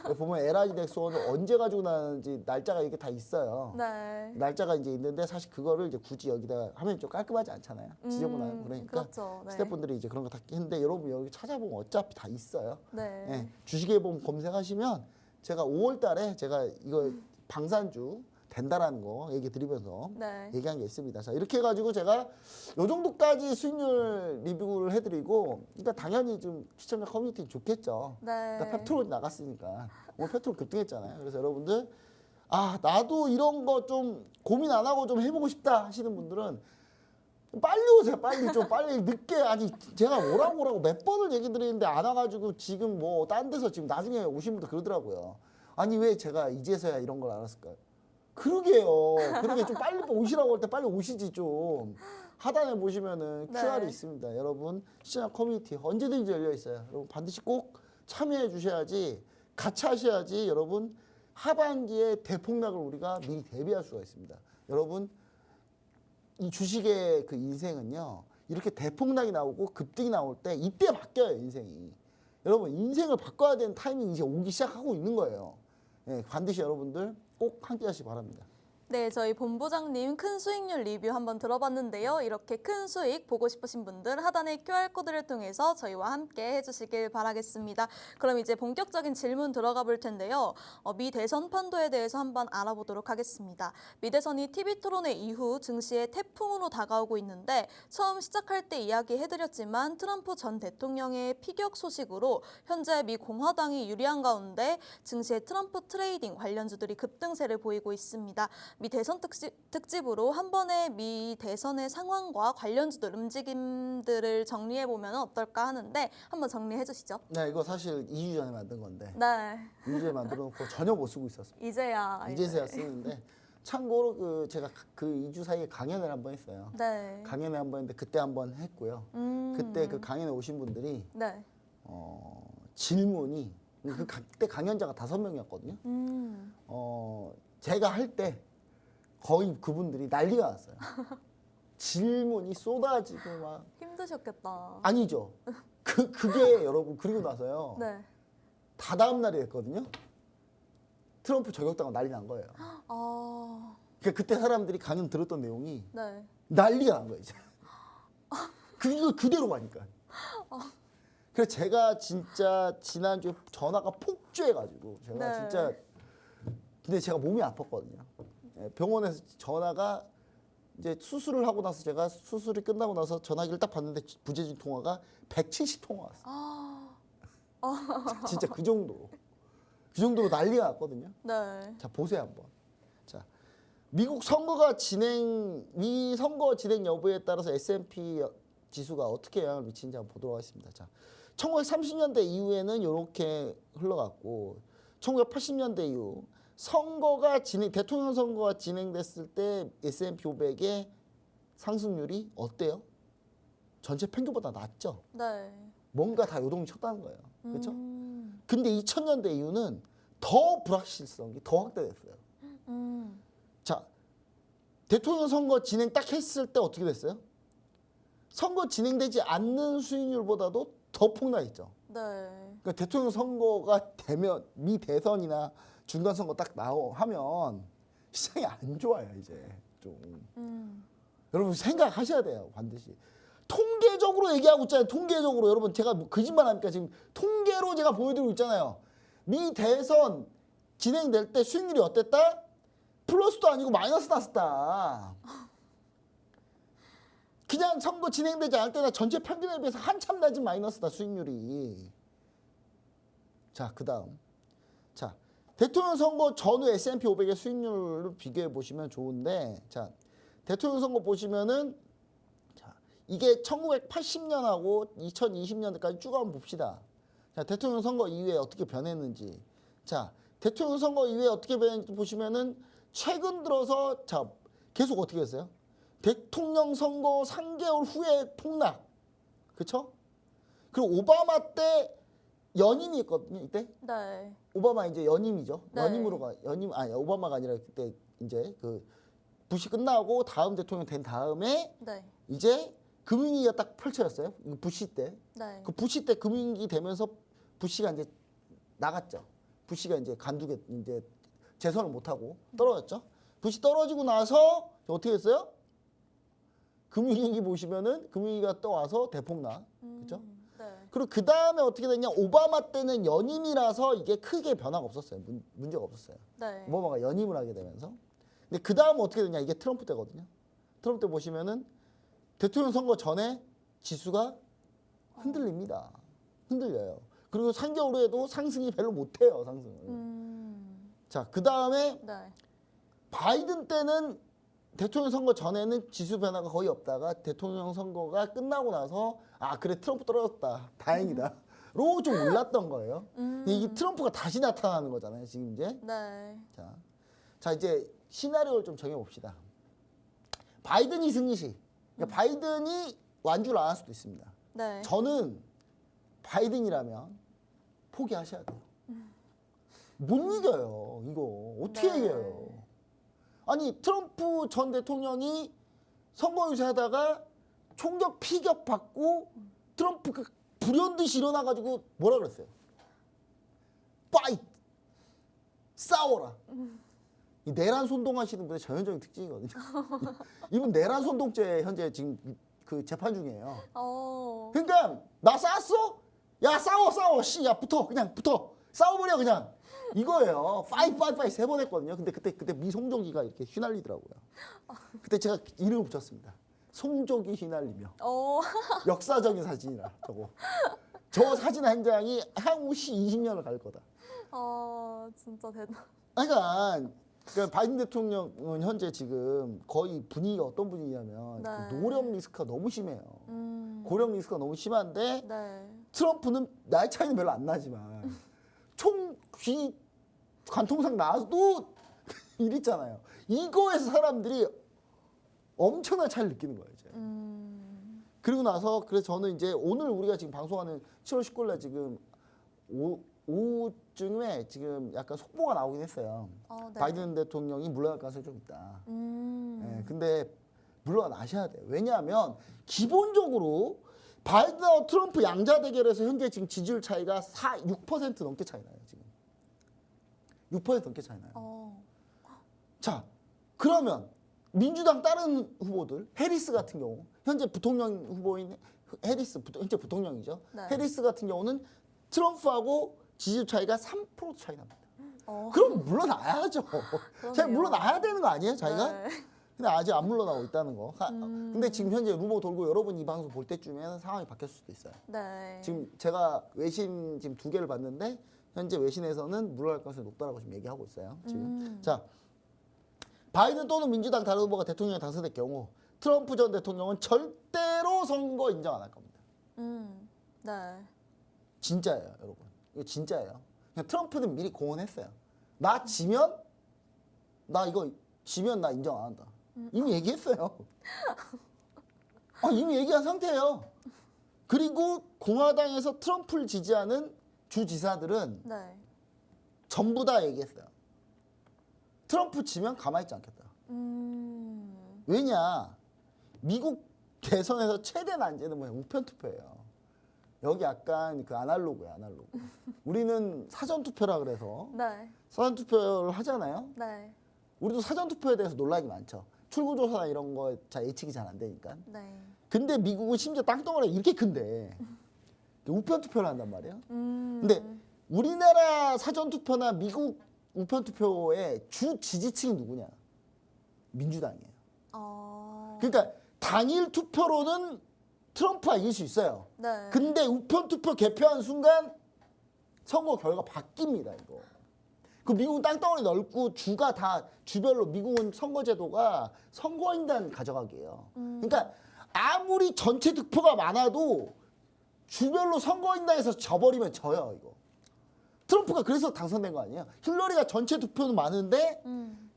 여기 보면 LIG 넥스원을 언제 가지고 나는지 날짜가 이게 다 있어요. 네. 날짜가 이제 있는데 사실 그거를 이제 굳이 여기다가 하면 좀 깔끔하지 않잖아요. 지저분하고 그러니까 그렇죠. 네. 스태프분들이 이제 그런 거 다 했는데 여러분 여기 찾아보면 어차피 다 있어요. 네. 예, 주식에 보면 검색하시면 제가 5월달에 제가 이거 방산주 된다라는 거 얘기 드리면서 네. 얘기한 게 있습니다. 자, 이렇게 해가지고 제가 요 정도까지 수익률 리뷰를 해드리고, 그러니까 당연히 좀 시청자 커뮤니티 좋겠죠. 네. 그러니까 페트롤 나갔으니까 오늘 페트롤 급등했잖아요. 그래서 여러분들 나도 이런 거 좀 고민 안 하고 좀 해보고 싶다 하시는 분들은 빨리 오세요. 빨리 늦게 아직 제가 오라고 몇 번을 얘기 드리는데 안 와가지고 지금 뭐 딴 데서 지금 나중에 오신 분들 그러더라고요. 아니 왜 제가 이제서야 이런 걸 알았을까요? 그러게요. 그러게 좀 빨리 오시라고 할 때 빨리 오시지 좀. 하단에 보시면은 네. QR이 있습니다. 여러분 시장 커뮤니티 언제든지 열려 있어요. 여러분 반드시 꼭 참여해 주셔야지, 같이 하셔야지 여러분 하반기에 대폭락을 우리가 미리 대비할 수가 있습니다. 여러분 이 주식의 그 인생은요, 이렇게 대폭락이 나오고 급등이 나올 때 이때 바뀌어요, 인생이. 여러분 인생을 바꿔야 되는 타이밍이 이제 오기 시작하고 있는 거예요. 예, 반드시 여러분들 꼭 함께 하시기 바랍니다. 네, 저희 본부장님 큰 수익률 리뷰 한번 들어봤는데요. 이렇게 큰 수익 보고 싶으신 분들 하단의 QR코드를 통해서 저희와 함께 해주시길 바라겠습니다. 그럼 이제 본격적인 질문 들어가 볼 텐데요. 미 대선 판도에 대해서 한번 알아보도록 하겠습니다. 미 대선이 TV토론회 이후 증시에 태풍으로 다가오고 있는데 처음 시작할 때 이야기해드렸지만 트럼프 전 대통령의 피격 소식으로 현재 미 공화당이 유리한 가운데 증시의 트럼프 트레이딩 관련주들이 급등세를 보이고 있습니다. 미 대선 특집으로 한 번에 미 대선의 상황과 관련주들 움직임들을 정리해보면 어떨까 하는데 한번 정리해 주시죠. 네, 이거 사실 2주 전에 만든 건데 네. 2주 전에 만들어 놓고 전혀 못 쓰고 있었습니다. 이제서야 쓰는데 참고로 그 제가 그 2주 사이에 강연을 한번 했어요. 네. 강연을 한번 했는데 그때 한번 했고요. 그때 그 강연에 오신 분들이 네. 질문이 그때 강연자가 5명이었거든요. 제가 할 때 거의 그분들이 난리가 났어요. 질문이 쏟아지고 막. 힘드셨겠다. 아니죠. 그게 여러분 그리고 나서요. 네. 다 다음 날이 됐거든요. 트럼프 저격당하고 난리 난 거예요. 그러니까 그때 사람들이 강연 들었던 내용이 네. 난리가 난 거예요, 이제. 그거 그대로 가니까. 그래서 제가 진짜 지난주에 전화가 폭주해가지고 제가 네. 진짜 근데 제가 몸이 아팠거든요. 병원에서 전화가 이제 수술을 하고 나서 제가 수술이 끝나고 나서 전화기를 딱 봤는데 부재중 통화가 170통화 왔어요. 진짜 그 정도로 난리가 났거든요. 네. 자, 보세요 한번. 자, 미국 선거 진행 여부에 따라서 S&P 지수가 어떻게 영향을 미치는지 한번 보도록 하겠습니다. 자, 1930년대 이후에는 이렇게 흘러갔고 1980년대 이후 대통령 선거가 진행됐을 때 S&P 500의 상승률이 어때요? 전체 평균보다 낮죠? 네. 뭔가 다 요동이 쳤다는 거예요. 그렇죠? 근데 2000년대 이후는 더 불확실성이 더 확대됐어요. 자, 대통령 선거 진행 딱 했을 때 어떻게 됐어요? 선거 진행되지 않는 수익률보다도 더 폭락했죠. 네. 그러니까 대통령 선거가 되면 미 대선이나 중간 선거 딱 하면 시장이 안 좋아요, 이제 좀. 여러분 생각하셔야 돼요, 반드시. 통계적으로 얘기하고 있잖아요. 통계적으로 여러분 제가 뭐 거짓말 합니까? 지금 통계로 제가 보여드리고 있잖아요. 미 대선 진행될 때 수익률이 어땠다? 플러스도 아니고 마이너스 났었다. 그냥 선거 진행되지 않을 때나 전체 평균에 비해서 한참 낮은 마이너스다, 수익률이. 자, 그 다음. 자, 대통령 선거 전후 S&P 500의 수익률을 비교해 보시면 좋은데, 자, 대통령 선거 보시면은, 자, 이게 1980년하고 2020년까지 쭉 한번 봅시다. 자, 대통령 선거 이후에 어떻게 변했는지. 자, 대통령 선거 이후에 어떻게 변했는지 보시면은, 최근 들어서, 자, 계속 어떻게 했어요? 대통령 선거 3개월 후에 폭락. 그쵸? 그리고 오바마 때 연임이 있거든요, 이때. 네. 오바마 이제 연임이죠. 네. 오바마가 아니라 그때 이제 그 부시 끝나고 다음 대통령 된 다음에 네. 이제 금융위기가 딱 펼쳐졌어요. 이거 부시 때. 네. 그 부시 때 금융위기 되면서 부시가 이제 나갔죠. 부시가 이제 간두게 이제 재선을 못 하고 떨어졌죠. 부시 떨어지고 나서 어떻게 했어요? 금융위기 보시면은 금융위기가 또 와서 대폭락. 그렇죠? 네. 그리고 그 다음에 어떻게 됐냐? 오바마 때는 연임이라서 이게 크게 변화가 없었어요. 문제가 없었어요. 네. 오바마가 연임을 하게 되면서. 근데 그 다음 어떻게 됐냐? 이게 트럼프 때거든요. 트럼프 때 보시면은 대통령 선거 전에 지수가 흔들립니다. 흔들려요. 그리고 3개월 후에도 상승이 별로 못해요. 상승을. 자, 그 다음에 네. 바이든 때는 대통령 선거 전에는 지수 변화가 거의 없다가 대통령 선거가 끝나고 나서 아 그래 트럼프 떨어졌다 다행이다 로 좀 올랐던 거예요. 이게 트럼프가 다시 나타나는 거잖아요 지금 이제. 네. 자 이제 시나리오를 좀 정해봅시다. 바이든이 승리 시 그러니까 바이든이 완주를 안 할 수도 있습니다. 네. 저는 바이든이라면 포기하셔야 돼요. 못 이겨요. 이거 어떻게 네. 이겨요? 아니 트럼프 전 대통령이 선거 유세하다가 총격 피격 받고 트럼프가 불현듯이 일어나가지고 뭐라 그랬어요? 파이트! 싸워라! 이 내란 선동하시는 분의 전형적인 특징이거든요. 이분 내란 선동죄 현재 지금 그 재판 중이에요. 그러니까 나 쐈어? 야 싸워 씨, 야 붙어 그냥 붙어 싸워버려 그냥 이거예요. 파이트 3번 했거든요. 근데 그때 미송조기가 이렇게 휘날리더라고요. 그때 제가 이름을 붙였습니다. 송조기 휘날리며. 역사적인 사진이라 저거. 저 사진 한 장이 향후 20년을 갈 거다. 진짜 대단. 그러니까 바이든 대통령은 현재 지금 거의 분위기가 어떤 분위기냐면 네. 그 노령 리스크가 너무 심해요. 고령 리스크가 너무 심한데 네. 트럼프는 나이 차이는 별로 안 나지만 총귀 관통상 나도 이랬잖아요. 이거에서 사람들이 엄청난 차이를 느끼는 거예요. 이제. 그리고 나서 그래서 저는 이제 오늘 우리가 지금 방송하는 7월 19일 날 지금 오후쯤에 지금 약간 속보가 나오긴 했어요. 네. 바이든 대통령이 물러날 가능성이 좀 있다. 네, 근데 물러나셔야 돼요. 왜냐하면 기본적으로 바이든하고 트럼프 양자 대결에서 현재 지금 지지율 차이가 6% 넘게 차이 나요. 지금 6% 넘게 차이 나요. 자, 그러면 민주당 다른 후보들 해리스 같은 경우 현재 부통령 후보인 해리스 현재 부통령이죠. 네. 해리스 같은 경우는 트럼프하고 지지율 차이가 3% 차이 납니다. 그럼 물러나야죠. 자기 물러나야 되는 거 아니에요, 자기가? 네. 근데 아직 안 물러나고 있다는 거. 근데 지금 현재 루머 돌고 여러분 이 방송 볼 때쯤에는 상황이 바뀌었을 수도 있어요. 네. 지금 제가 외신 지금 2개를 봤는데 현재 외신에서는 물러날 가능성이 높다라고 지금 얘기하고 있어요. 지금. 자, 바이든 또는 민주당 다른 후보가 대통령에 당선될 경우 트럼프 전 대통령은 절대로 선거 인정 안 할 겁니다. 네. 진짜예요, 여러분. 이거 진짜예요. 그냥 트럼프는 미리 공언했어요. 나 지면 나 인정 안 한다. 이미 얘기했어요. 이미 얘기한 상태예요. 그리고 공화당에서 트럼프를 지지하는 주지사들은 네. 전부 다 얘기했어요. 트럼프 지면 가만히 있지 않겠다. 왜냐? 미국 대선에서 최대 난제는 뭐냐? 우편 투표예요. 여기 약간 그 아날로그야, 아날로그. 우리는 사전 투표라 그래서 네. 사전 투표를 하잖아요. 네. 우리도 사전 투표에 대해서 논란이 많죠. 출구조사나 이런 거 잘 예측이 잘 안 되니까. 네. 근데 미국은 심지어 땅덩어리가 이렇게 큰데 우편 투표를 한단 말이에요. 근데 우리나라 사전 투표나 미국 우편 투표의 주 지지층이 누구냐? 민주당이에요. 그러니까 당일 투표로는 트럼프가 이길 수 있어요. 네. 근데 우편 투표 개표한 순간 선거 결과 바뀝니다, 이거. 그 미국은 땅덩어리 넓고 주가 다 주별로 미국은 선거제도가 선거인단 가져가기예요. 그러니까 아무리 전체 득표가 많아도 주별로 선거인단에서 져버리면 져요, 이거. 트럼프가 그래서 당선된 거 아니에요? 힐러리가 전체 득표는 많은데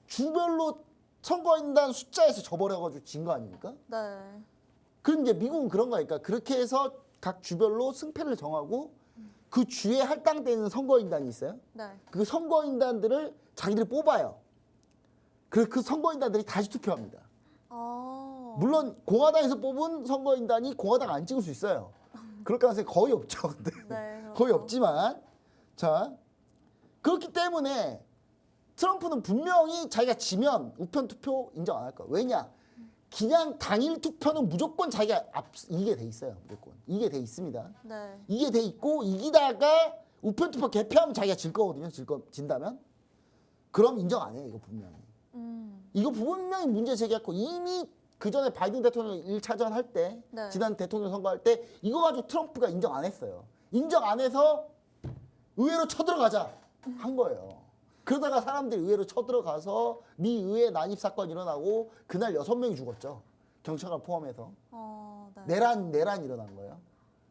주별로 선거인단 숫자에서 져버려가지고 진 거 아닙니까? 네. 그럼 이제 미국은 그런 거니까 그렇게 해서 각 주별로 승패를 정하고 그 주에 할당되는 선거인단이 있어요. 네. 그 선거인단들을 자기들이 뽑아요. 그 선거인단들이 다시 투표합니다. 물론 공화당에서 뽑은 선거인단이 공화당 안 찍을 수 있어요. 그럴 가능성이 거의 없죠. 근데 네, 거의 없지만 자 그렇기 때문에 트럼프는 분명히 자기가 지면 우편 투표 인정 안 할 거야. 왜냐? 그냥 당일 투표는 무조건 자기가 이게 돼 있어요. 무조건 이게 돼 있습니다. 네. 이게 돼 있고 이기다가 우편 투표 개표하면 자기가 질 거거든요. 진다면 그럼 인정 안 해요. 이거 분명히. 이거 분명히 문제 제기했고 이미 그 전에 바이든 대통령 1차전 할 때 네. 지난 대통령 선거할 때 이거 가지고 트럼프가 인정 안 했어요. 인정 안 해서 의회로 쳐들어가자 한 거예요. 그러다가 사람들이 의회로 쳐들어가서 미 의회 난입 사건이 일어나고 그날 6명이 죽었죠. 경찰관 포함해서. 네. 내란 일어난 거예요.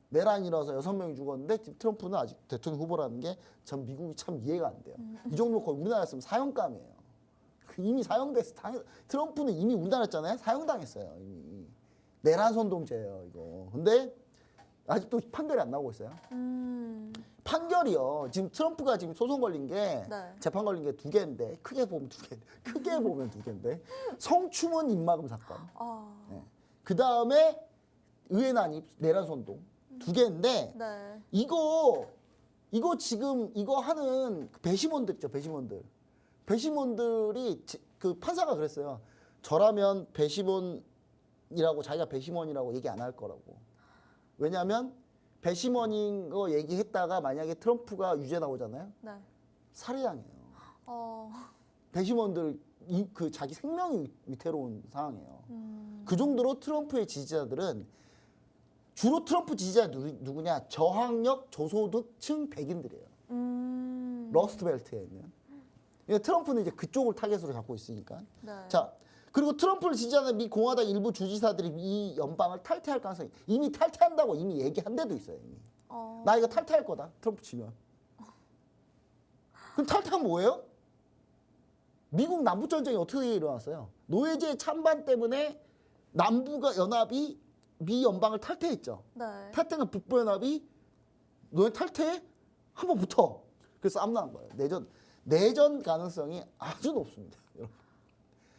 내란이 일어나서 6명이 죽었는데 지금 트럼프는 아직 대통령 후보라는 게 전 미국이 참 이해가 안 돼요. 이 정도 거의 우리나라였으면 사형감이에요. 이미 사형됐어. 트럼프는 이미 운전했잖아요. 사형당했어요. 이미. 내란 선동죄예요, 이거. 근데 아직도 판결이 안 나오고 있어요. 판결이요. 지금 트럼프가 지금 소송 걸린 게 네. 재판 걸린 게 2개인데 크게 보면 2개. 크게 보면 2개인데 성추문 입막음 사건. 네. 그 다음에 의회 난입 내란 선동 2개인데 네. 이거 지금 이거 하는 배심원들 있죠, 배심원들. 배심원들이 그 판사가 그랬어요. 저라면 배심원이라고 자기가 배심원이라고 얘기 안 할 거라고. 왜냐하면 배심원인 거 얘기했다가 만약에 트럼프가 유죄 나오잖아요. 네. 살해당해요. 배심원들 그 자기 생명이 위태로운 상황이에요. 그 정도로 트럼프의 지지자들은 주로 트럼프 지지자 누구냐? 저학력 저소득층 백인들이에요. 러스트벨트에 있는. 트럼프는 이제 그쪽을 타겟으로 잡고 있으니까. 네. 자, 그리고 트럼프를 지지하는 미 공화당 일부 주지사들이 이 연방을 탈퇴할 가능성이 이미 탈퇴한다고 이미 얘기한 데도 있어요. 이미. 나 이거 탈퇴할 거다. 트럼프 치면. 그럼 탈퇴하면 뭐예요? 미국 남북 전쟁이 어떻게 일어났어요? 노예제 찬반 때문에 남부가 연합이 미 연방을 탈퇴했죠. 네. 탈퇴한 북부 연합이 너네 탈퇴해? 한번 붙어. 그래서 싸움 나는 거예요. 내전 가능성이 아주 높습니다. 여러분.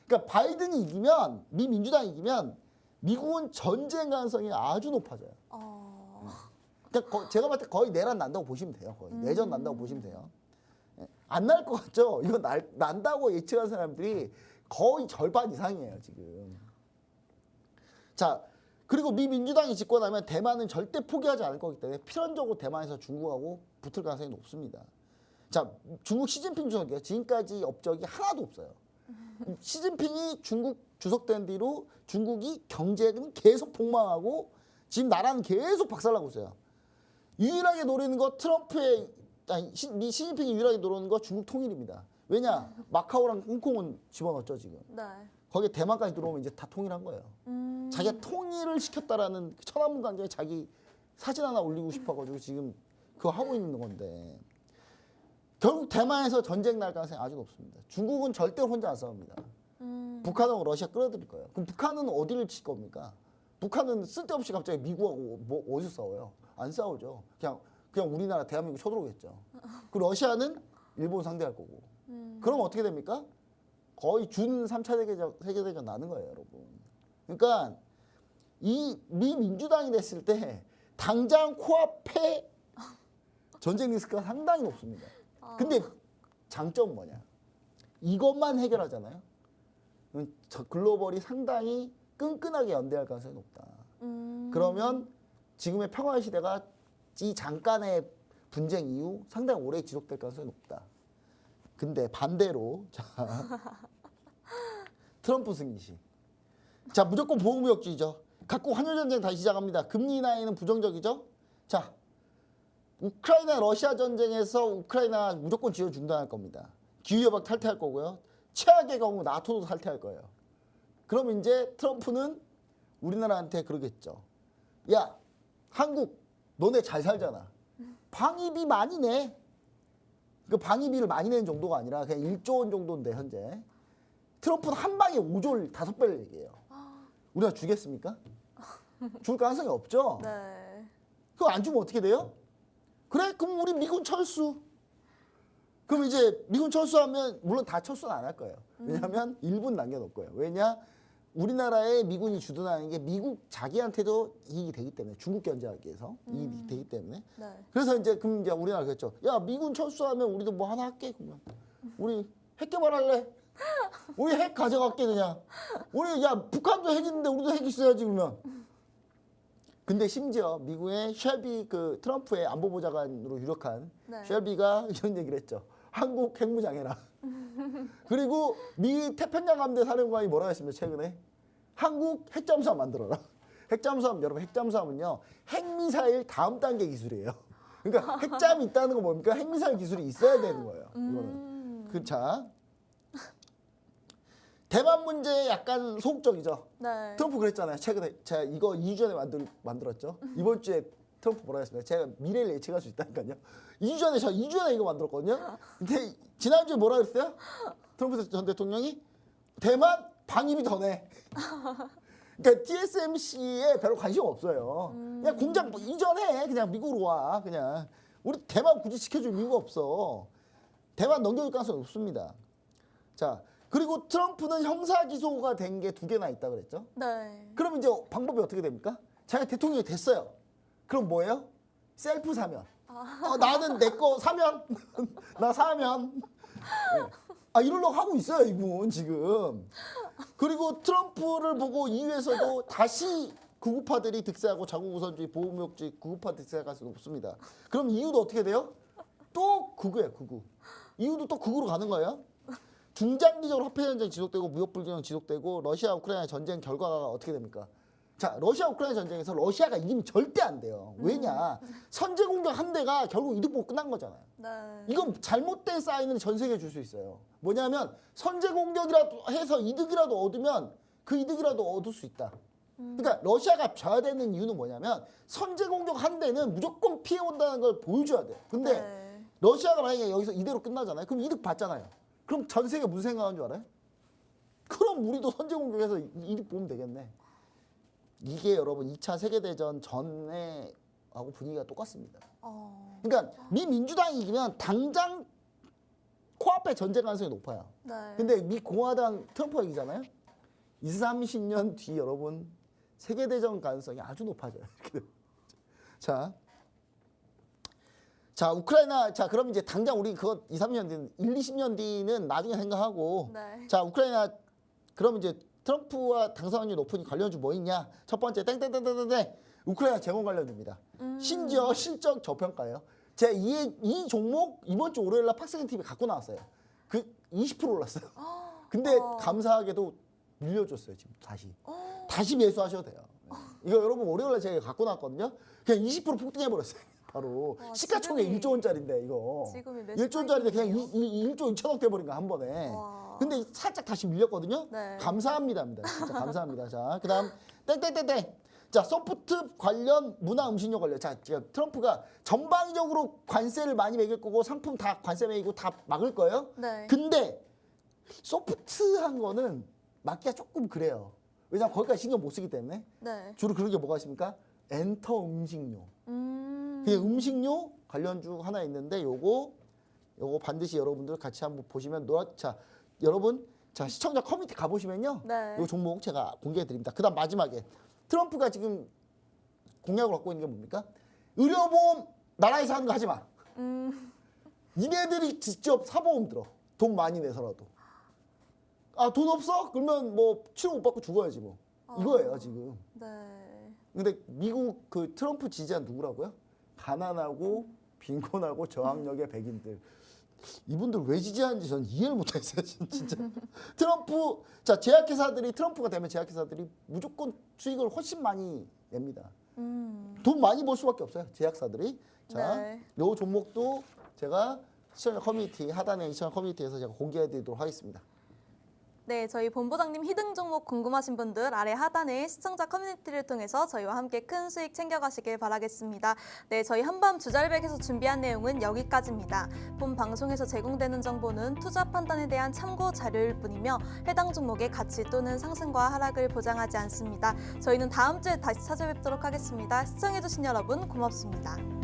그러니까 바이든이 이기면 미 민주당이 이기면 미국은 전쟁 가능성이 아주 높아져요. 그러니까 제가 봤을 때 거의 내란 난다고 보시면 돼요. 거의 내전 난다고 보시면 돼요. 안 날 것 같죠? 이거 난다고 예측한 사람들이 거의 절반 이상이에요, 지금. 자, 그리고 미 민주당이 집권하면 대만은 절대 포기하지 않을 거기 때문에 필연적으로 대만에서 중국하고 붙을 가능성이 높습니다. 자, 중국 시진핑 주석이요. 지금까지 업적이 하나도 없어요. 시진핑이 중국 주석 된 뒤로 중국이 경제는 계속 폭망하고 지금 나라는 계속 박살나고 있어요. 유일하게 노리는 거 미 시진핑이 유일하게 노리는 거 중국 통일입니다. 왜냐? 마카오랑 홍콩은 집어넣었죠, 지금. 네. 거기에 대만까지 들어오면 이제 다 통일한 거예요. 자기가 통일을 시켰다라는 천안문 광장에 자기 사진 하나 올리고 싶어가지고 지금 그거 하고 있는 건데 결국 대만에서 전쟁 날 가능성이 아주 높습니다. 중국은 절대 혼자 안 싸웁니다. 북한하고 러시아 끌어들일 거예요. 그럼 북한은 어디를 칠 겁니까? 북한은 쓸데없이 갑자기 미국하고 뭐 어디서 싸워요? 안 싸우죠. 그냥 우리나라 대한민국 쳐들어오겠죠. 그 러시아는 일본 상대할 거고. 그럼 어떻게 됩니까? 거의 준 3차 세계대전 나는 거예요, 여러분. 그러니까 이 미 민주당이 됐을 때 당장 코앞에 전쟁 리스크가 상당히 높습니다. 근데 장점은 뭐냐? 이것만 해결하잖아요. 글로벌이 상당히 끈끈하게 연대할 가능성이 높다. 그러면 지금의 평화의 시대가 이 잠깐의 분쟁 이후 상당히 오래 지속될 가능성이 높다. 근데 반대로 자 트럼프 승리시. 자, 무조건 보호무역주의죠. 각국 환율전쟁 다시 시작합니다. 금리 인하에는 부정적이죠. 자, 우크라이나 러시아 전쟁에서 우크라이나 무조건 지원 중단할 겁니다. 기후협약 탈퇴할 거고요. 최악의 경우 나토도 탈퇴할 거예요. 그럼 이제 트럼프는 우리나라한테 그러겠죠. 야, 한국 너네 잘 살잖아. 방위비 많이 내. 그 방위비를 많이 내는 정도가 아니라 그냥 1조 원 정도인데 현재. 트럼프는 한 방에 5조를 5배를 얘기해요. 우리가 주겠습니까? 줄 가능성이 없죠. 네. 그거 안 주면 어떻게 돼요? 그래? 그럼 우리 미군 철수. 그럼 이제 미군 철수하면 물론 다 철수는 안 할 거예요. 왜냐하면 일부는 남겨놓을 거예요. 왜냐? 우리나라에 미군이 주둔하는 게 미국 자기한테도 이익이 되기 때문에 중국 견제하기 위해서 이익이 되기 때문에. 네. 그래서 이제 그럼 이제 우리나라 그랬죠. 야, 미군 철수하면 우리도 뭐 하나 할게. 그러면 우리 핵 개발할래. 우리 핵 가져갈게 그냥. 우리 야 북한도 핵 있는데 우리도 핵 있어야지 그러면. 근데 심지어 미국의 쉘비 그 트럼프의 안보보좌관으로 유력한 네. 쉘비가 이런 얘기를 했죠. 한국 핵무장해라. 그리고 미 태평양 함대 사령관이 뭐라고 했습니까 최근에? 한국 핵잠수함 만들어라. 핵잠수함 여러분 핵잠수함은요 핵미사일 다음 단계 기술이에요. 그러니까 핵잠이 있다는 건 뭡니까? 핵미사일 기술이 있어야 되는 거예요. 이거는. 자 대만 문제에 약간 소극적이죠. 네. 트럼프 그랬잖아요. 최근에 제가 이거 2주 전에 만들었죠. 이번 주에 트럼프 뭐라고 했습니다. 제가 미래를 예측할 수 있다니까요. 2주 전에 이거 만들었거든요. 근데 지난주에 뭐라고 했어요? 트럼프 전 대통령이 대만 방위비 더 내. 그러니까 TSMC에 별로 관심 없어요. 그냥 공장 뭐 이전해. 그냥 미국으로 와. 그냥 우리 대만 굳이 지켜줄 이유가 없어. 대만 넘겨줄 가능성이 없습니다. 자, 그리고 트럼프는 형사 기소가 된 게 2개나 있다 그랬죠? 네. 그럼 이제 방법이 어떻게 됩니까? 자기가 대통령이 됐어요. 그럼 뭐예요? 셀프 사면. 나는 내 거 사면. 나 사면. 이러려고 하고 있어요, 이분 지금. 그리고 트럼프를 보고 EU에서도 다시 구구파들이 득세하고 자국우선주의, 보호무역주의 구구파 득세할 가능성이 높습니다. 그럼 EU도 어떻게 돼요? 또 극우예요, 극우. EU도 또 극우로 가는 거예요. 중장기적으로 화폐 전쟁이 지속되고 무역 불균형 지속되고 러시아 우크라이나 전쟁 결과가 어떻게 됩니까? 자, 러시아 우크라이나 전쟁에서 러시아가 이기면 절대 안 돼요. 왜냐? 선제 공격 한 대가 결국 이득 보고 끝난 거잖아요. 네. 이건 잘못된 사인을 전 세계에 줄 수 있어요. 뭐냐면 선제 공격이라도 해서 이득이라도 얻으면 그 이득이라도 얻을 수 있다. 그러니까 러시아가 져야 되는 이유는 뭐냐면 선제 공격 한 대는 무조건 피해 온다는 걸 보여줘야 돼요. 근데 네. 러시아가 만약에 여기서 이대로 끝나잖아요. 그럼 이득 받잖아요. 그럼 전 세계 무슨 생각하는 줄 알아요? 그럼 우리도 선제 공격해서 이득 보면 되겠네. 이게 여러분 2차 세계대전 전에 하고 분위기가 똑같습니다. 그러니까 미 민주당이 이기면 당장 코앞에 전쟁 가능성이 높아요. 네. 근데 미 공화당 트럼프가 이기잖아요. 20, 30년 뒤 여러분 세계대전 가능성이 아주 높아져요. 자, 우크라이나, 자, 그럼 이제 당장 우리 그거 2, 3년 뒤는, 1, 20년 뒤는 나중에 생각하고, 네. 자, 우크라이나, 그럼 이제 트럼프와 당선 확률이 높으니 관련주 뭐 있냐? 첫 번째, 땡땡땡땡땡, 우크라이나 재건 관련주입니다. 심지어 실적 저평가예요. 제가 이 종목 이번 주 월요일날 팍스킨 TV 갖고 나왔어요. 그 20% 올랐어요. 근데 감사하게도 밀려줬어요, 지금 다시 매수하셔도 돼요. 이거 여러분 월요일날 제가 갖고 나왔거든요. 그냥 20% 폭등해버렸어요. 바로 시가총액 1조 원짜리인데 이거 1조 원짜리인데 그냥 1조 2천억 돼버린 거 한 번에. 근데 살짝 다시 밀렸거든요. 네. 감사합니다입니다. 진짜 감사합니다. 자, 그다음 땡땡땡땡. 자, 소프트 관련 문화 음식료 관련. 자, 지금 트럼프가 전방위적으로 관세를 많이 매길 거고 상품 다 관세 매기고 다 막을 거예요. 네. 근데 소프트한 거는 막기가 조금 그래요. 왜냐면 거기까지 신경 못 쓰기 때문에. 네. 주로 그런 게 뭐가 있습니까? 엔터 음식료. 그냥 음식료 관련주 하나 있는데 요거 반드시 여러분들 같이 한번 보시면 자, 여러분, 자, 시청자 커뮤니티 가보시면요. 네. 요 종목 제가 공개해 드립니다. 그 다음 마지막에 트럼프가 지금 공약을 갖고 있는 게 뭡니까? 의료보험 나라에서 하는 거 하지 마. 니네들이 직접 사보험 들어. 돈 많이 내서라도. 돈 없어? 그러면 뭐 치료 못 받고 죽어야지 뭐. 이거예요 지금. 네. 근데 미국 그 트럼프 지지한 누구라고요? 가난하고 빈곤하고 저학력의 백인들. 이분들 왜 지지하는지 저는 이해를 못하겠어요, 진짜. 트럼프, 자, 제약회사들이, 트럼프가 되면 제약회사들이 무조건 수익을 훨씬 많이 냅니다. 돈 많이 벌 수밖에 없어요, 제약사들이. 자, 네. 요 종목도 제가 시청자 커뮤니티, 하단에 시청자 커뮤니티에서 제가 공개해 드리도록 하겠습니다. 네, 저희 본부장님 히든 종목 궁금하신 분들 아래 하단에 시청자 커뮤니티를 통해서 저희와 함께 큰 수익 챙겨가시길 바라겠습니다. 네, 저희 한밤 주잘백에서 준비한 내용은 여기까지입니다. 본 방송에서 제공되는 정보는 투자 판단에 대한 참고 자료일 뿐이며 해당 종목의 가치 또는 상승과 하락을 보장하지 않습니다. 저희는 다음 주에 다시 찾아뵙도록 하겠습니다. 시청해주신 여러분 고맙습니다.